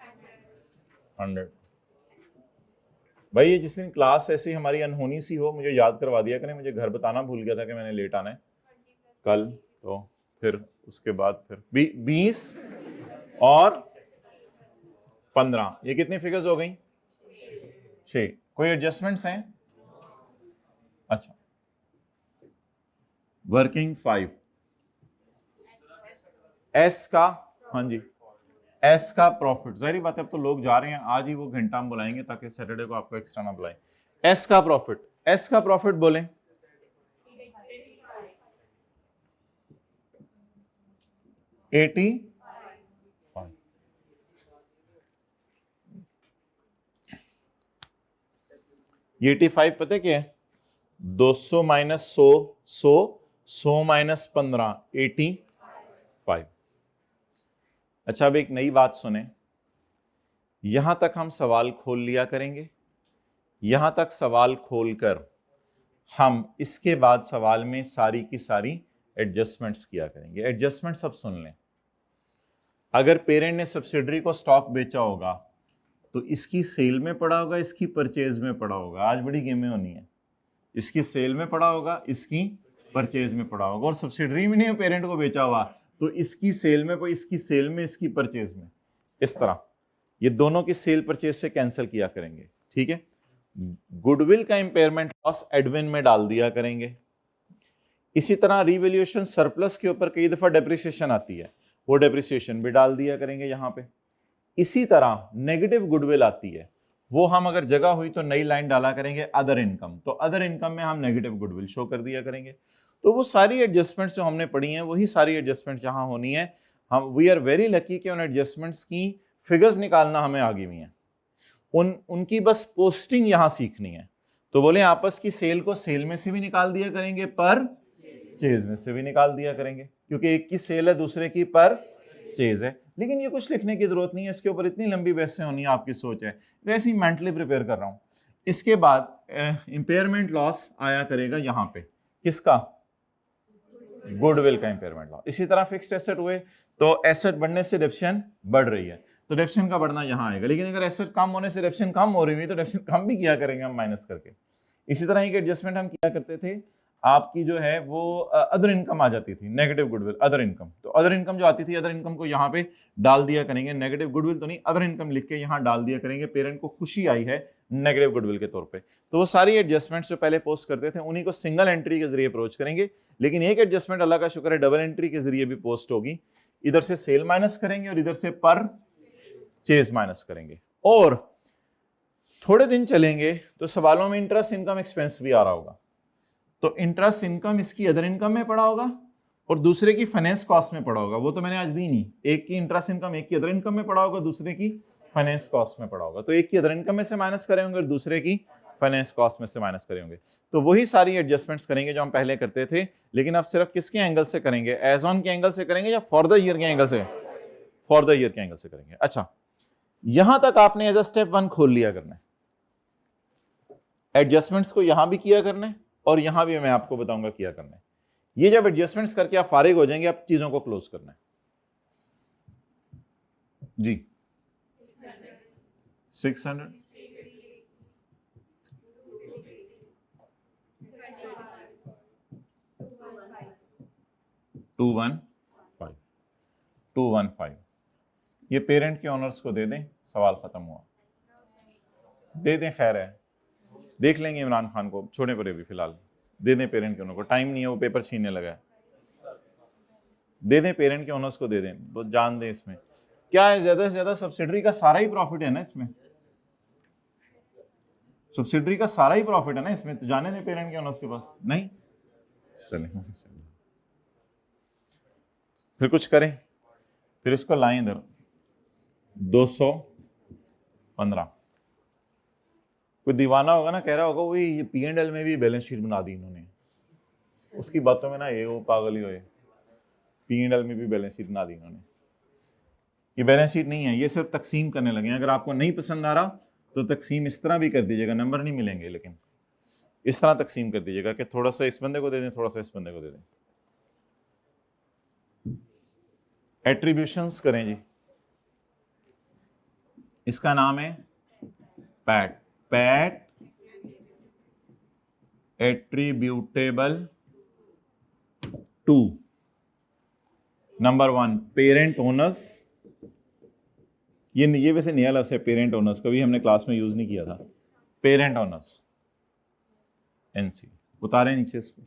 100। भाई ये जिस दिन क्लास ऐसी हमारी अनहोनी सी हो मुझे याद करवा दिया करें, मुझे घर बताना भूल गया था कि मैंने लेट आना है कल, तो फिर उसके बाद फिर 20 और 15, ये कितनी फिगर्स हो गई, 6। कोई एडजस्टमेंट्स हैं, अच्छा वर्किंग 5, एस का, हाँ जी एस का प्रॉफिट, जाहिर बात है अब तो लोग जा रहे हैं, आज ही वो घंटा हम बुलाएंगे ताकि सैटरडे को आपको एक्स्ट्रा ना बुलाएं। एस का प्रॉफिट, एस का प्रॉफिट बोलें 85। ये 85 पता क्या है, 200 माइनस 100, 100 माइनस 15, 85। अच्छा अब एक नई बात सुने, यहां तक हम सवाल खोल लिया करेंगे, यहां तक सवाल खोलकर हम इसके बाद सवाल में सारी की सारी एडजस्टमेंट्स किया करेंगे। एडजस्टमेंट सब सुन लें। अगर पेरेंट ने सब्सिडरी को स्टॉक बेचा होगा तो इसकी सेल में पड़ा होगा, इसकी परचेज में पड़ा होगा। आज बड़ी गेमें होनी है, इसकी सेल में पड़ा होगा, इसकी परचेज में पड़ा होगा, और सब्सिडरी में नहीं पेरेंट को बेचा हुआ तो इसकी सेल में, इसकी सेल में, इसकी परचेज में, इस तरह ये दोनों की सेल परचेज से कैंसिल किया करेंगे। ठीक है, गुडविल का इंपेयरमेंट लॉस एडमिन में डाल दिया करेंगे। इसी तरह रिवैल्यूएशन सरप्लस के ऊपर कई दफा डेप्रिसिएशन आती है, वो डेप्रिसिएशन भी डाल दिया करेंगे यहां पे। इसी तरह नेगेटिव गुडविल आती है, वो हम अगर जगह हुई तो नई लाइन डाला करेंगे अदर इनकम, तो अदर इनकम में हम नेगेटिव गुडविल शो कर दिया करेंगे। तो वो सारी एडजस्टमेंट्स जो हमने पढ़ी हैं वही सारी एडजस्टमेंट्स यहाँ होनी है। हम वी आर वेरी लकी कि उन एडजस्टमेंट्स की फिगर्स निकालना हमें आ गई हुई हैं, उनकी बस पोस्टिंग यहाँ सीखनी है। तो बोले आपस की सेल को सेल में से भी निकाल दिया करेंगे, पर चेज में से भी निकाल दिया करेंगे, क्योंकि एक की सेल है दूसरे की पर चेज है। लेकिन ये कुछ लिखने की जरूरत नहीं है, इसके ऊपर इतनी लंबी बहसें होनी है, आपकी सोच है, वैसे ही मेंटली प्रिपेयर कर रहा हूँ। इसके बाद इंपेयरमेंट लॉस आया करेगा यहाँ पे, किसका? गुडविल का इंपेयरमेंट लॉस। इसी तरह फिक्स्ड एसेट हुए तो एसेट बढ़ने से डेप्रिसिएशन बढ़ रही है, तो डेप्रिसिएशन का बढ़ना यहाँ आएगा। लेकिन अगर एसेट कम होने से डेप्रिसिएशन कम हो रही हुई तो डेप्रिसिएशन कम भी किया करेंगे हम माइनस करके। इसी तरह एक एडजस्टमेंट हम किया करते थे, आपकी जो है वो अदर इनकम आ जाती थी, नेगेटिव गुडविल अदर इनकम। तो अदर इनकम जो आती थी, अदर इनकम को यहाँ पे डाल दिया करेंगे, नेगेटिव गुडविल तो नहीं, अदर इनकम लिख के यहाँ डाल दिया करेंगे। पेरेंट को खुशी आई है नेगेटिव गुडविल के तौर पे, तो वो सारी एडजस्टमेंट्स जो पहले पोस्ट करते थे उन्हीं को सिंगल एंट्री के जरिए अप्रोच करेंगे। लेकिन एक एडजस्टमेंट अल्लाह का शुक्र है डबल एंट्री के जरिए भी पोस्ट होगी। इधर से सेल माइनस करेंगे और इधर से पर चेज माइनस करेंगे, और थोड़े दिन चलेंगे तो सवालों में इंटरेस्ट इनकम एक्सपेंस भी आ रहा होगा। तो इंटरेस्ट इनकम इसकी अदर इनकम में पड़ा होगा और दूसरे की फाइनेंस कॉस्ट में पड़ा होगा। वो तो मैंने आज दी नहीं, एक की इंटरेस्ट इनकम एक की अदर इनकम में पड़ा होगा, दूसरे की फाइनेंस कॉस्ट में पड़ा होगा। तो एक की अदर इनकम में से माइनस करे होंगे और दूसरे की फाइनेंस कॉस्ट में से माइनस करे होंगे। तो वही सारी एडजस्टमेंट्स करेंगे जो हम पहले करते थे, लेकिन अब सिर्फ किसके एंगल से करेंगे? एज ऑन के एंगल से करेंगे या फॉर द ईयर के एंगल से? फॉर द ईयर के एंगल से करेंगे। अच्छा, यहां तक आपने एज अ स्टेप 1 खोल लिया करना है। एडजस्टमेंट्स को यहां भी किया करना है और यहां भी मैं आपको बताऊंगा किया करना है। ये जब एडजस्टमेंट्स करके आप फारिग हो जाएंगे, आप चीजों को क्लोज करना है जी। 600 215 ये पेरेंट के ऑनर्स को दे दें, सवाल खत्म हुआ। दे दें, खैर है, देख लेंगे इमरान खान को, छोड़े पड़े भी फिलहाल। दे दें पेरेंट के ऑनर को, टाइम नहीं है, वो पेपर छीनने लगा है। दे दें पेरेंट के ऑनर्स को, दे दें, वो जान दें। इसमें क्या है, ज्यादा से ज्यादा सब्सिडरी का सारा ही प्रॉफिट है ना इसमें, सब्सिडरी का सारा ही प्रॉफिट है ना इसमें, तो जाने दें पेरेंट के ऑनर्स के पास। नहीं चले, फिर कुछ करें, फिर इसको लाएं इधर 215। कोई दीवाना होगा ना, कह रहा होगा वही ये P&L में भी बैलेंस शीट बना दी इन्होंने, उसकी बातों में ना ये वो पागल ही होए, P&L में भी बैलेंस शीट बना दी इन्होंने। ये बैलेंस शीट नहीं है, ये सिर्फ तकसीम करने लगे हैं। अगर आपको नहीं पसंद आ रहा तो तकसीम इस तरह भी कर दीजिएगा, नंबर नहीं मिलेंगे, लेकिन इस तरह तकसीम कर दीजिएगा कि थोड़ा सा इस बंदे को दे दें, थोड़ा सा इस बंदे को दे दें। एट्रीब्यूशंस करें जी, इसका नाम है PAT. PAT attributable to number 1 parent owners. ये वैसे नया लफ्ज़ है पेरेंट ओनर्स, कभी हमने क्लास में यूज नहीं किया था। पेरेंट ओनर्स एनसी उतारे नीचे इसको।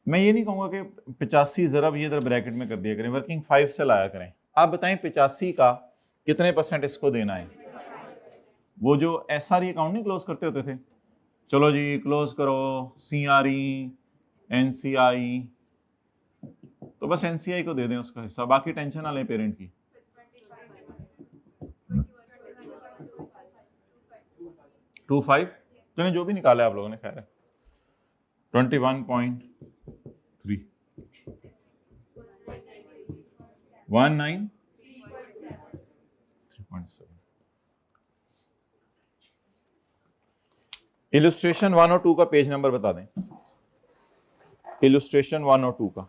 मैं ये नहीं कहूंगा कि 85 ज़रब ये इधर ब्रैकेट में कर दिया करें, वर्किंग 5 से लाया करें। आप बताएं 85 का कितने % इसको देना है? वो जो SRE अकाउंट नहीं क्लोज करते होते थे, चलो जी क्लोज करो CRE NCI, तो बस NCI को दे दें उसका हिस्सा, बाकी टेंशन ना लें पेरेंट की। 25 तो जो भी निकाला आप लोगों ने, खैर है 21.3 19 3.7। इलस्ट्रेशन 1 और 2 का पेज नंबर बता दें। इलस्ट्रेशन 1 और 2 का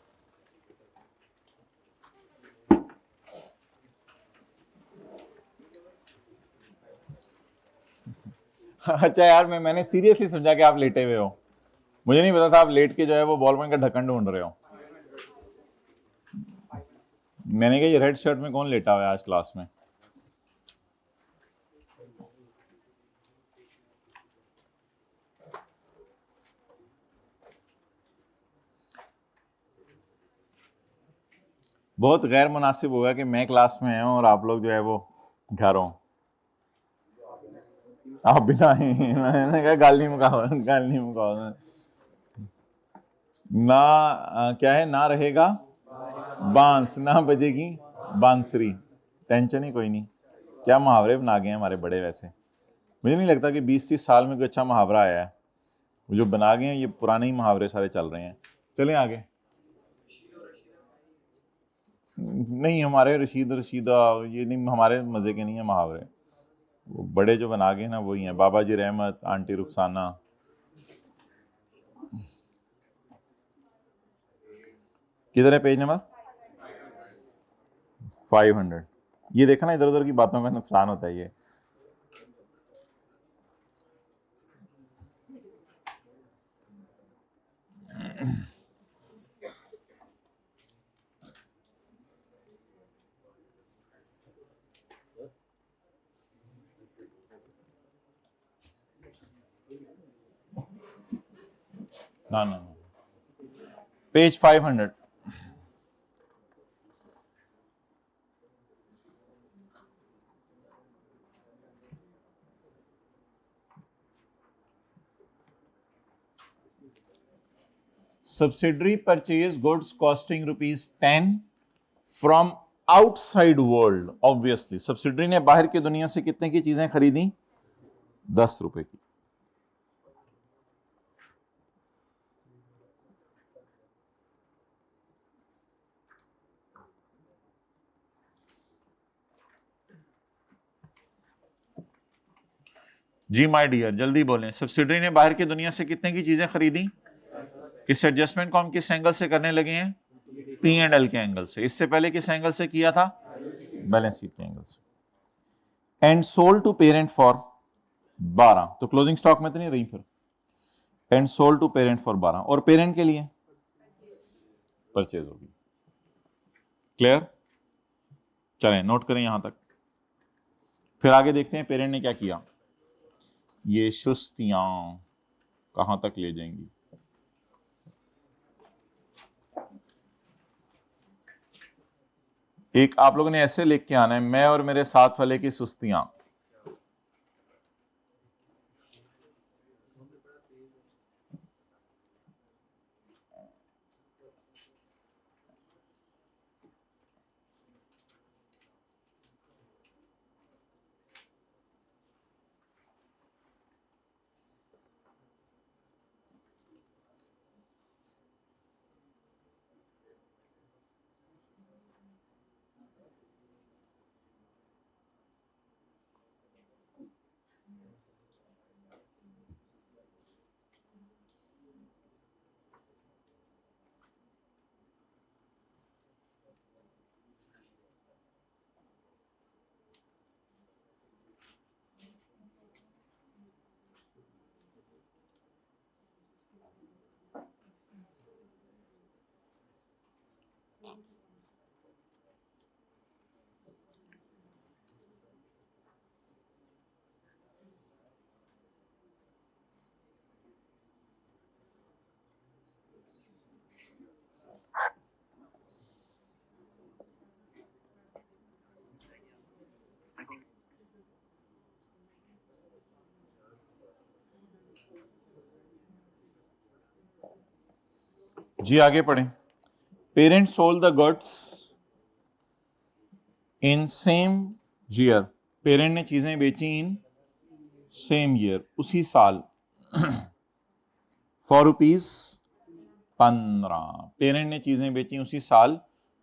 अच्छा यार, मैंने सीरियसली समझा कि आप लेटे हुए हो, मुझे नहीं पता था आप लेट के जो है वो बॉल पेन का ढक्कन ढूंढ रहे हो। मैंने कहा ये रेड शर्ट में कौन लेटा हुआ है आज क्लास में। बहुत गैर मुनासिब होगा कि मैं क्लास में हूं और आप लोग जो है वो घर हो। आप बिना मैंने कहा गाल नहीं मुकाओ ना, क्या है, ना रहेगा बांस, ना बजेगी बांसुरी। टेंशन ही कोई नहीं। क्या मुहावरे बना गए हैं हमारे बड़े। वैसे मुझे नहीं लगता कि 20-30 साल में कोई अच्छा मुहावरा आया है। वो जो बना गए हैं ये पुराने ही मुहावरे सारे चल रहे हैं। चलें आगे। नहीं, हमारे रशीद रशीदा ये नहीं, हमारे मज़े के नहीं है मुहावरे। वो बड़े जो बना गए ना वही हैं, बाबा जी रहमत, आंटी रुखसाना। किधर है पेज नंबर 500? ये देखा ना, इधर उधर की बातों का नुकसान होता है ये। ना ना, page 500। Subsidiary purchase goods costing ₹10 from outside world. Obviously subsidiary ने बाहर की दुनिया से कितने की चीजें खरीदी? 10 रुपए की। जी माय डियर, जल्दी बोलें। सब्सिडरी ने बाहर की दुनिया से कितने की चीजें खरीदी? इस एडजस्टमेंट को हम किस एंगल से करने लगे हैं? P&L के एंगल से। इससे पहले किस एंगल से किया था? बैलेंस शीट के एंगल से। And sold to parent for 12, तो क्लोजिंग स्टॉक में तो नहीं रही फिर। And sold to parent for 12, और पेरेंट के लिए परचेज होगी। क्लियर? चलें, नोट करें यहां तक। फिर आगे देखते हैं पेरेंट ने क्या किया। ये सुस्तियां कहां तक ले जाएंगी? एक आप लोगों ने ऐसे लिख के आना है, मैं और मेरे साथ वाले की सुस्तियां। जी आगे पढ़ें। Parent sold the goods in same year. Parent ने चीजें बेची इन सेम ईयर, उसी साल, फॉर ₹15। पेरेंट ने चीजें बेची उसी साल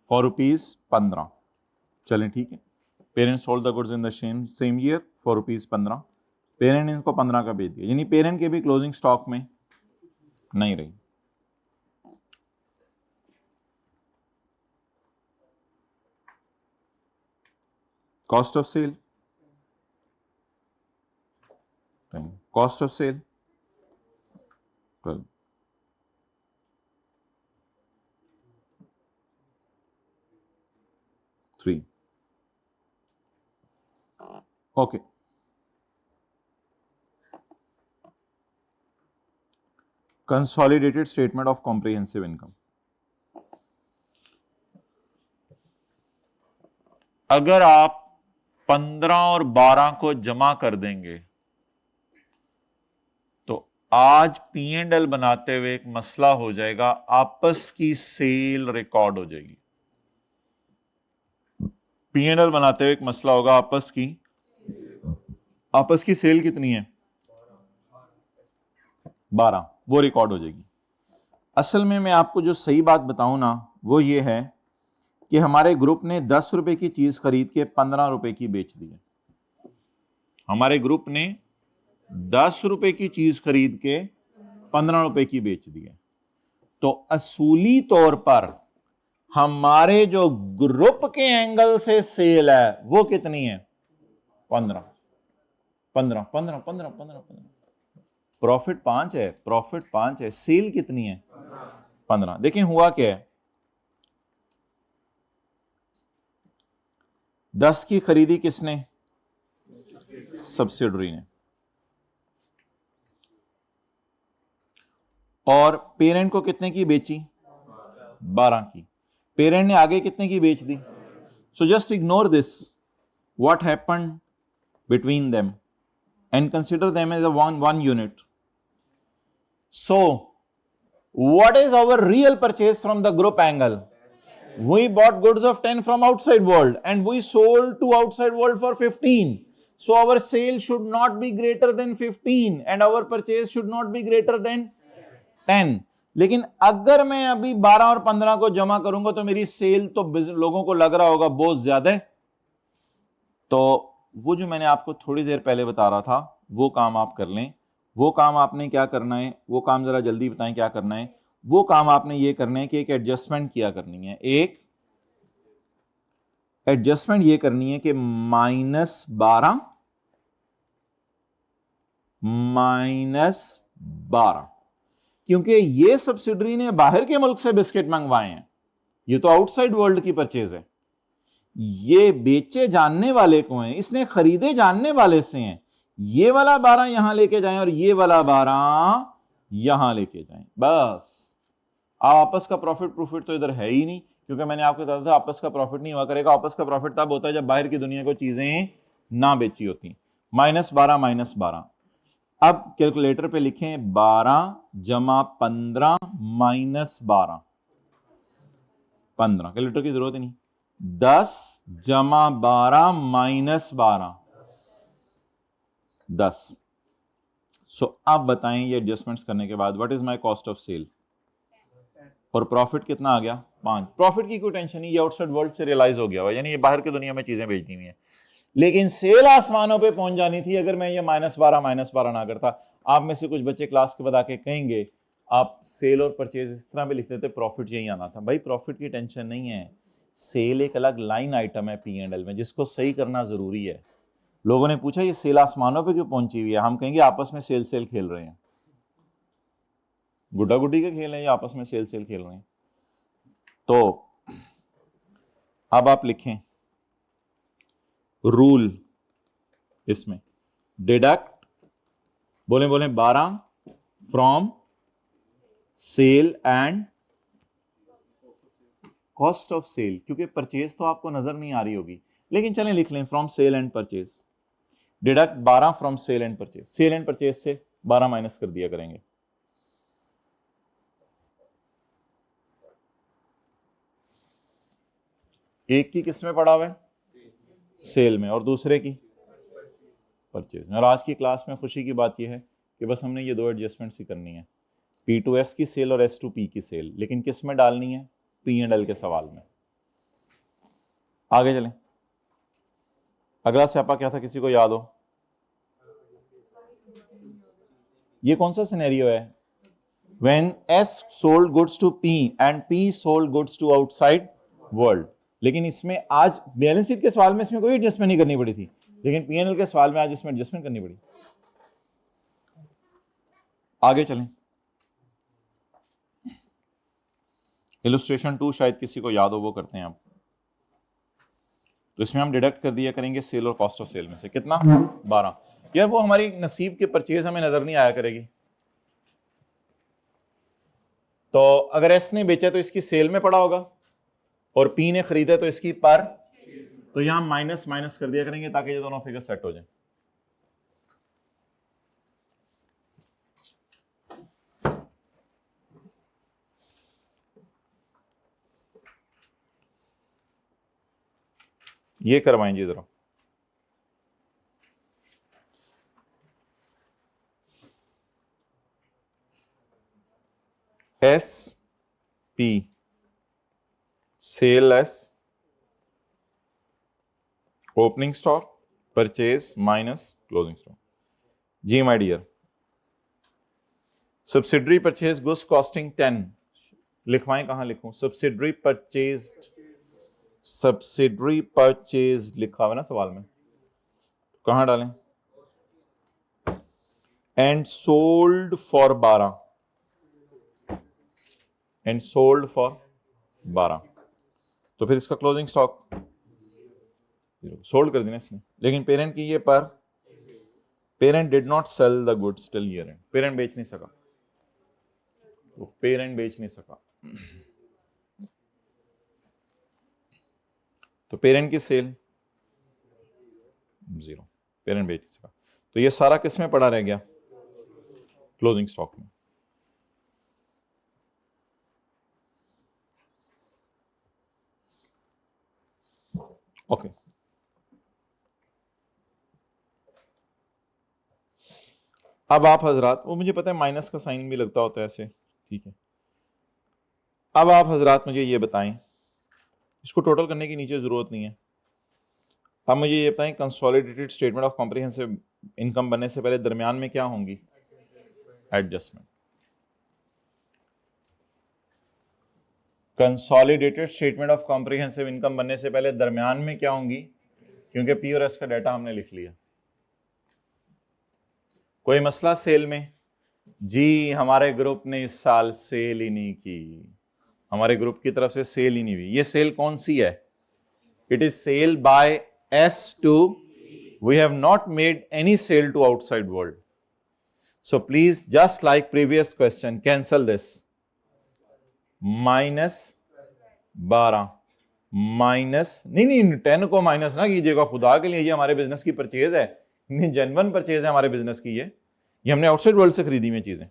फॉर ₹15। चलें ठीक है। Parent sold the goods in the same year for ₹15। Parent ने इनको 15 का बेच दिया, यानी पेरेंट के भी क्लोजिंग स्टॉक में नहीं रही। Cost of sale, cost of sale 3। Okay, consolidated statement of comprehensive income. अगर आप 15 और 12 को जमा कर देंगे तो आज P&L बनाते हुए एक मसला हो जाएगा, आपस की सेल रिकॉर्ड हो जाएगी। P&L बनाते हुए एक मसला होगा, आपस की सेल कितनी है? 12, वो रिकॉर्ड हो जाएगी। असल में मैं आपको जो सही बात बताऊं ना, वो ये है कि हमारे ग्रुप ने 10 रुपए की चीज खरीद के 15 रुपए की बेच दी है। हमारे ग्रुप ने 10 रुपए की चीज खरीद के 15 रुपए की बेच दी है। तो असूली तौर पर हमारे जो ग्रुप के एंगल से सेल है वो कितनी है? 15 15 15 15 15 15। प्रॉफिट 5 है, प्रॉफिट 5 है, सेल कितनी है? 15। देखें हुआ क्या है, 10 की खरीदी किसने? सब्सिडरी ने। और पेरेंट को कितने की बेची? 12 की। पेरेंट ने आगे कितने की बेच दी? So just ignore this, what happened between them and consider them as a one unit. So what is our real purchase from the group angle? We bought goods of 10 from outside world and we sold to outside world for 15. So our sale should not be greater than 15 and our purchase should not be greater than 10. लेकिन अगर मैं अभी 12 और 15 को जमा करूंगा तो मेरी सेल तो लोगों को लग रहा होगा बहुत ज्यादा है। तो वो जो मैंने आपको थोड़ी देर पहले बता रहा था वो काम आप कर लें। वो काम आपने क्या करना है, वो काम जरा जल्दी बताएं क्या करना है। वो काम आपने ये करना है कि एक एडजस्टमेंट किया करनी है। एक एडजस्टमेंट ये करनी है कि -12 -12, क्योंकि ये सब्सिडरी ने बाहर के मुल्क से बिस्किट मंगवाए हैं, ये तो आउटसाइड वर्ल्ड की परचेज है। ये बेचे जानने वाले को हैं, इसने खरीदे जानने वाले से हैं। ये वाला 12 यहां लेके जाएं और ये वाला 12 यहां लेके जाएं, बस। आपस का प्रॉफिट तो इधर है ही नहीं, क्योंकि मैंने आपको बताया था आपस का प्रॉफिट नहीं हुआ करेगा। आपस का प्रॉफिट तब होता है जब बाहर की दुनिया को चीजें ना बेची होती। -12 -12। अब कैलकुलेटर पे लिखें 12 जमा 15 -12, 15। कैलकुलेटर की जरूरत ही नहीं। 10 जमा 12 -12, 10। सो अब बताएं ये एडजस्टमेंट्स करने के बाद what is my cost of sale, और प्रॉफिट कितना आ गया? 5। प्रॉफिट की कोई टेंशन नहीं, ये आउटसाइड वर्ल्ड से रियलाइज हो गया हुआ, यानी ये बाहर की दुनिया में चीजें बेचनी हुई है। लेकिन सेल आसमानों पे पहुंच जानी थी अगर मैं ये -12 ना करता। आप में से कुछ बच्चे क्लास के बाद आके कहेंगे आप सेल और परचेज इस तरह पे लिखते थे, प्रॉफिट यही आना था। भाई प्रॉफिट की टेंशन नहीं है, सेल एक अलग लाइन आइटम है P&L में जिसको सही करना जरूरी है। लोगों ने पूछा ये सेल आसमानों पे क्यों पहुंची हुई है, हम कहेंगे आपस में सेल खेल रहे हैं, गुड्डा गुड्डी के खेल हैं, ये आपस में सेल खेल रहे हैं। तो अब आप लिखें रूल इसमें, डिडक्ट, बोले 12 from sale and cost of sale, क्योंकि परचेज तो आपको नजर नहीं आ रही होगी, लेकिन चलें लिख लें from sale and purchase. Deduct 12 from sale and purchase. Sale and purchase से 12 माइनस कर दिया करेंगे। एक की किस में पड़ा हुआ है? सेल में, और दूसरे की परचेज में। और आज की क्लास में खुशी की बात यह है कि बस हमने ये दो एडजस्टमेंट्स ही करनी है, P2S की सेल और S2P की सेल, लेकिन किस में डालनी है? P&L के सवाल में। आगे चलें। अगला स्यापा क्या था, किसी को याद हो? ये कौन सा सिनेरियो है? When S sold goods to P and P sold goods to outside world। लेकिन इसमें आज बैलेंस शीट के सवाल में इसमें कोई एडजस्टमेंट नहीं करनी पड़ी थी, लेकिन P&L के सवाल में आज इसमें एडजस्टमेंट करनी पड़ी। आगे चलें। इलस्ट्रेशन 2 शायद किसी को याद हो, वो करते हैं आप। तो इसमें हम डिडक्ट कर दिया करेंगे सेल और कॉस्ट ऑफ सेल में से कितना? 12। यार वो हमारी नसीब के परचेज हमें नजर नहीं आया करेगी। तो अगर एस ने बेचा तो इसकी सेल में पड़ा होगा और पी ने खरीदा तो इसकी पर, तो यहां माइनस माइनस कर दिया करेंगे ताकि ये दोनों फिगर सेट हो जाए। ये करवाएं जी जरा। S P sale S opening stock purchase minus closing stock. जी my dear, subsidiary purchase goods costing 10 लिखवाएं, कहां लिखूं? सब्सिडरी परचेज लिखा हुआ ना सवाल में, कहां डालें? And sold for 12, and sold for 12, तो फिर इसका क्लोजिंग स्टॉक सोल्ड कर देना इसने। लेकिन पेरेंट की ये पर parent did not sell the goods till year end, parent बेच नहीं सका, तो पेरेंट बेच नहीं सका, तो पेरेंट की सेल 0, पेरेंट बेच नहीं सका, तो ये सारा किस में पड़ा रह गया? क्लोजिंग स्टॉक में। ओके, अब आप हजरात, वो मुझे पता है माइनस का साइन भी लगता होता है ऐसे, ठीक है। अब आप हजरात मुझे ये बताएं, इसको टोटल करने की नीचे जरूरत नहीं है। अब मुझे ये बताएं, consolidated statement of comprehensive income बनने से पहले दरमियान में क्या होंगी? Adjustment. Consolidated statement of comprehensive income बनने से पहले दरमियान में क्या होंगी? क्योंकि पी और एस का डाटा हमने लिख लिया। कोई मसला सेल में? जी हमारे ग्रुप ने इस साल सेल ही नहीं की, हमारे ग्रुप की तरफ से सेल ही नहीं हुई। ये सेल कौन सी है? It is sale by S2, we have not made any sale to outside world. So please, just like previous question, cancel this. -12 minus नहीं 10 को माइनस ना कीजिएगा खुदा के लिए, ये हमारे बिजनेस की परचेज है, जेन्युइन परचेज है हमारे बिजनेस की, ये हमने आउटसाइड वर्ल्ड से खरीदी हुई चीजें।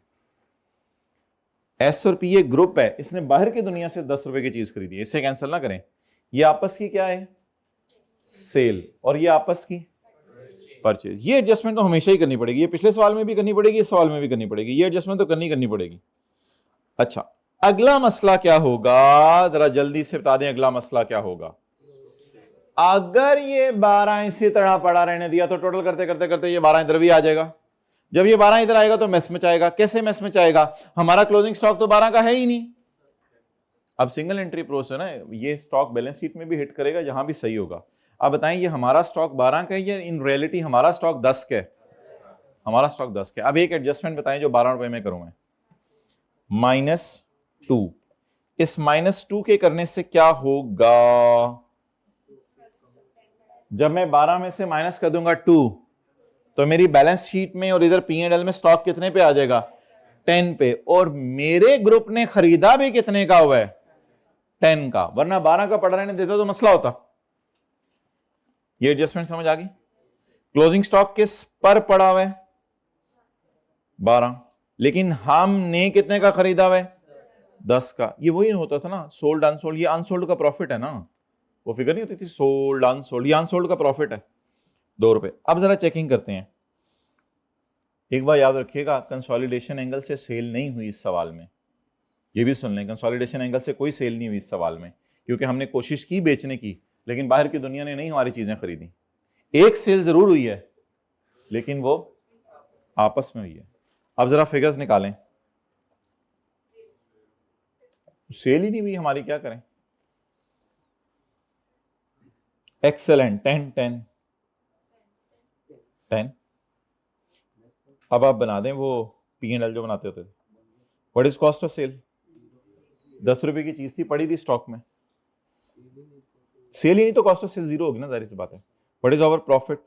एस और पी ये ग्रुप है, इसने बाहर की दुनिया से 10 रुपए की चीज खरीदी है, इसे कैंसिल ना करें। ये आपस की क्या है? सेल, और ये आपस की परचेज। ये एडजस्टमेंट तो हमेशा ही करनी पड़ेगी, ये पिछले सवाल में भी करनी पड़ेगी, इस सवाल में भी करनी पड़ेगी, ये एडजस्टमेंट तो करनी पड़ेगी। अच्छा, अगला मसला क्या होगा? जरा जल्दी से बता दें, अगला मसला क्या होगा? अगर ये 12 इसी तरह पड़ा रहने दिया तो टोटल करते करते करते ये 12 इधर भी आ जाएगा। जब ये 12 इधर आएगा तो मैस में जाएगा। कैसे मैस में जाएगा? हमारा क्लोजिंग स्टॉक तो 12 का है ही नहीं। अब सिंगल एंट्री प्रोसेस है ना, ये स्टॉक बैलेंस शीट में भी हिट करेगा, जहां भी सही होगा। अब बताएं, ये हमारा स्टॉक 12 का है या इन रियलिटी हमारा स्टॉक 10 का है? हमारा स्टॉक 10 का है। अब एक एडजस्टमेंट बताएं जो 12 रुपए में करूं मैं। -2, इस -2 के करने से क्या होगा? जब मैं 12 में से माइनस कर दूंगा 2, तो मेरी बैलेंस शीट में और इधर P&L में स्टॉक कितने पे आ जाएगा? 10 पे। और मेरे ग्रुप ने खरीदा भी कितने का हुआ है? 10 का, वरना 12 का पड़ा रहने देता तो मसला होता। ये एडजस्टमेंट समझ आ गई? क्लोजिंग स्टॉक किस पर पड़ा हुआ है? 12, लेकिन हमने कितने का खरीदा हुआ है? 10 का। ये वही होता था ना, सोल्ड अनसोल्ड, ये अनसोल्ड का प्रॉफिट है ना, वो फिगर नहीं होती थी सोल्ड अनसोल्ड, ये अनसोल्ड का प्रॉफिट है 2 रुपए। अब जरा चेकिंग करते हैं। एक बार याद रखिएगा, कंसोलिडेशन एंगल से सेल नहीं हुई इस सवाल में, ये भी सुन लें, कंसोलिडेशन एंगल से कोई सेल नहीं हुई इस सवाल में, क्योंकि हमने कोशिश की बेचने की, लेकिन बाहर की दुनिया ने नहीं हमारी चीजें खरीदी। एक सेल जरूर हुई है, लेकिन वो आपस में हुई है। अब जरा फिगर्स निकालें। सेल ही नहीं हुई हमारी, क्या करें? एक्सेलेंट, 10। अब आप बना दें वो P&L जो बनाते होते थे। What is cost of sale? 10 रुपए की चीज थी, पड़ी थी स्टॉक में, सेल ही नहीं तो कॉस्ट ऑफ सेल 0 होगी ना, जाहिर सी बात है। What is our profit?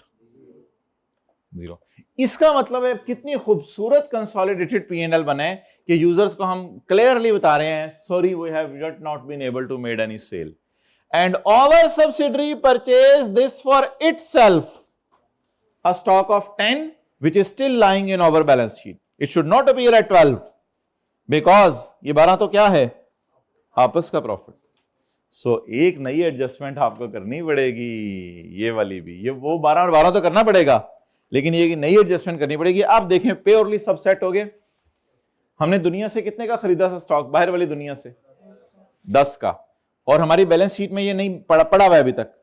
0। इसका मतलब है कितनी खूबसूरत कंसोलिडेटेड P&L बने कि यूजर्स को हम क्लियरली बता रहे हैं, sorry we have yet not been able to made any sale and our subsidiary purchased this for itself, a stock of 10 which is still lying in our balance sheet. It should not appear at 12 because ये 12 तो क्या है? आपस का profit. सो एक नई adjustment आपको करनी पड़ेगी, ये वाली भी, ये वो 12 और 12 तो करना पड़ेगा, लेकिन ये नई एडजस्टमेंट करनी पड़ेगी। आप देखें प्योरली सब सेट हो गए। हमने दुनिया से कितने का खरीदा था स्टॉक? बाहर वाली दुनिया से 10 का, और हमारी बैलेंस शीट में ये नहीं पड़ा हुआ है अभी तक।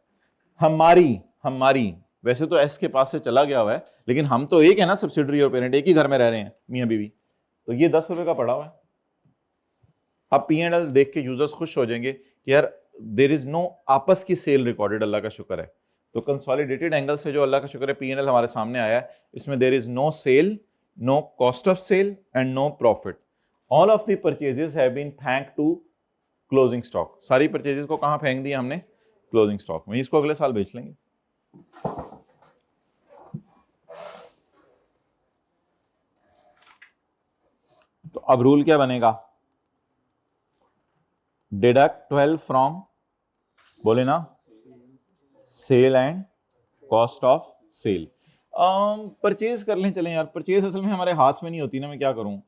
हमारी, वैसे तो एस के पास से चला गया हुआ है, लेकिन हम तो एक है ना, सब्सिडरी और पेरेंट, एक ही घर में रह रहे हैं मियाँ बीवी, तो ये 10 रुपए का पड़ा हुआ है। अब P&L देख के यूजर्स खुश हो जाएंगे कि यार देर इज नो आपस की सेल रिकॉर्डेड, अल्लाह का शुक्र है। तो कंसोलिडेटेड एंगल से जो अल्लाह का शुक्र है P&L हमारे सामने आया है, इसमें there is no sale, no cost of sale and no profit. All of the purchases have been फेंक टू क्लोजिंग स्टॉक। सारी परचेजेस को कहां फेंक दिया हमने? क्लोजिंग स्टॉक में। इसको अगले साल बेच लेंगे। तो अब रूल क्या बनेगा? डिडक्ट 12 फ्रॉम, बोले ना, sale and cost of sale. Purchase कर लें, चलें यार। परचेज असल में हमारे हाथ में नहीं होती ना, मैं क्या करूं,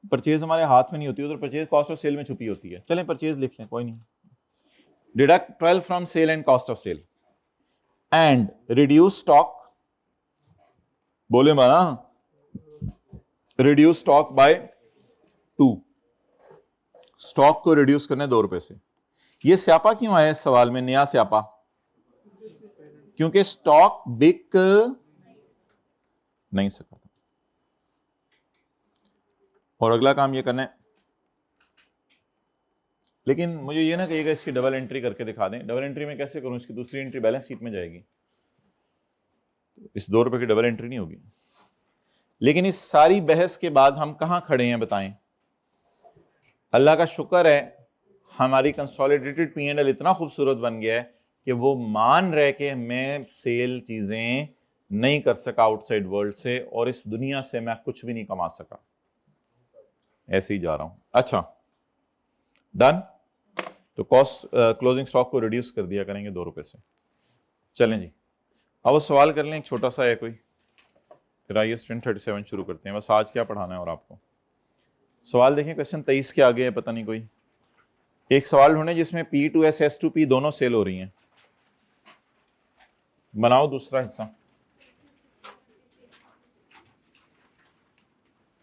परचेज हमारे हाथ में नहीं होती, तो परचेज कॉस्ट ऑफ सेल में छुपी होती है। चलें परचेज लिख लें, कोई नहीं। Deduct 12 from sale and cost of sale and reduce stock, बोले माना, रिड्यूस स्टॉक बाय 2। स्टॉक को रिड्यूस करने 2 रुपए से। ये स्यापा क्यों आया इस सवाल में, नया स्यापा? क्योंकि स्टॉक बिक नहीं सका था। और अगला काम ये करना है, लेकिन मुझे ये ना कहिएगा इसकी डबल एंट्री करके दिखा दें। डबल एंट्री में कैसे करूं? इसकी दूसरी एंट्री बैलेंस शीट में जाएगी, इस 2 रुपए की डबल एंट्री नहीं होगी। लेकिन इस सारी बहस के बाद हम कहां खड़े हैं बताएं? अल्लाह का शुक्र है हमारी कंसोलिडेटेड P&L इतना खूबसूरत बन गया है कि वो मान रहे कि मैं सेल चीजें नहीं कर सका आउटसाइड वर्ल्ड से, और इस दुनिया से मैं कुछ भी नहीं कमा सका, ऐसे ही जा रहा हूं। अच्छा, डन। तो कॉस्ट क्लोजिंग स्टॉक को रिड्यूस कर दिया करेंगे 2 रुपए से। चलें जी, अब वो सवाल कर लें, एक छोटा सा है कोई, फिर आइए स्टूडेंट 37 शुरू करते हैं। बस आज क्या पढ़ाना है और आपको। सवाल देखें, क्वेश्चन 23 के आगे है, पता नहीं कोई एक सवाल ढूंढे जिसमें P2S S2P दोनों सेल हो रही हैं। बनाओ दूसरा हिस्सा।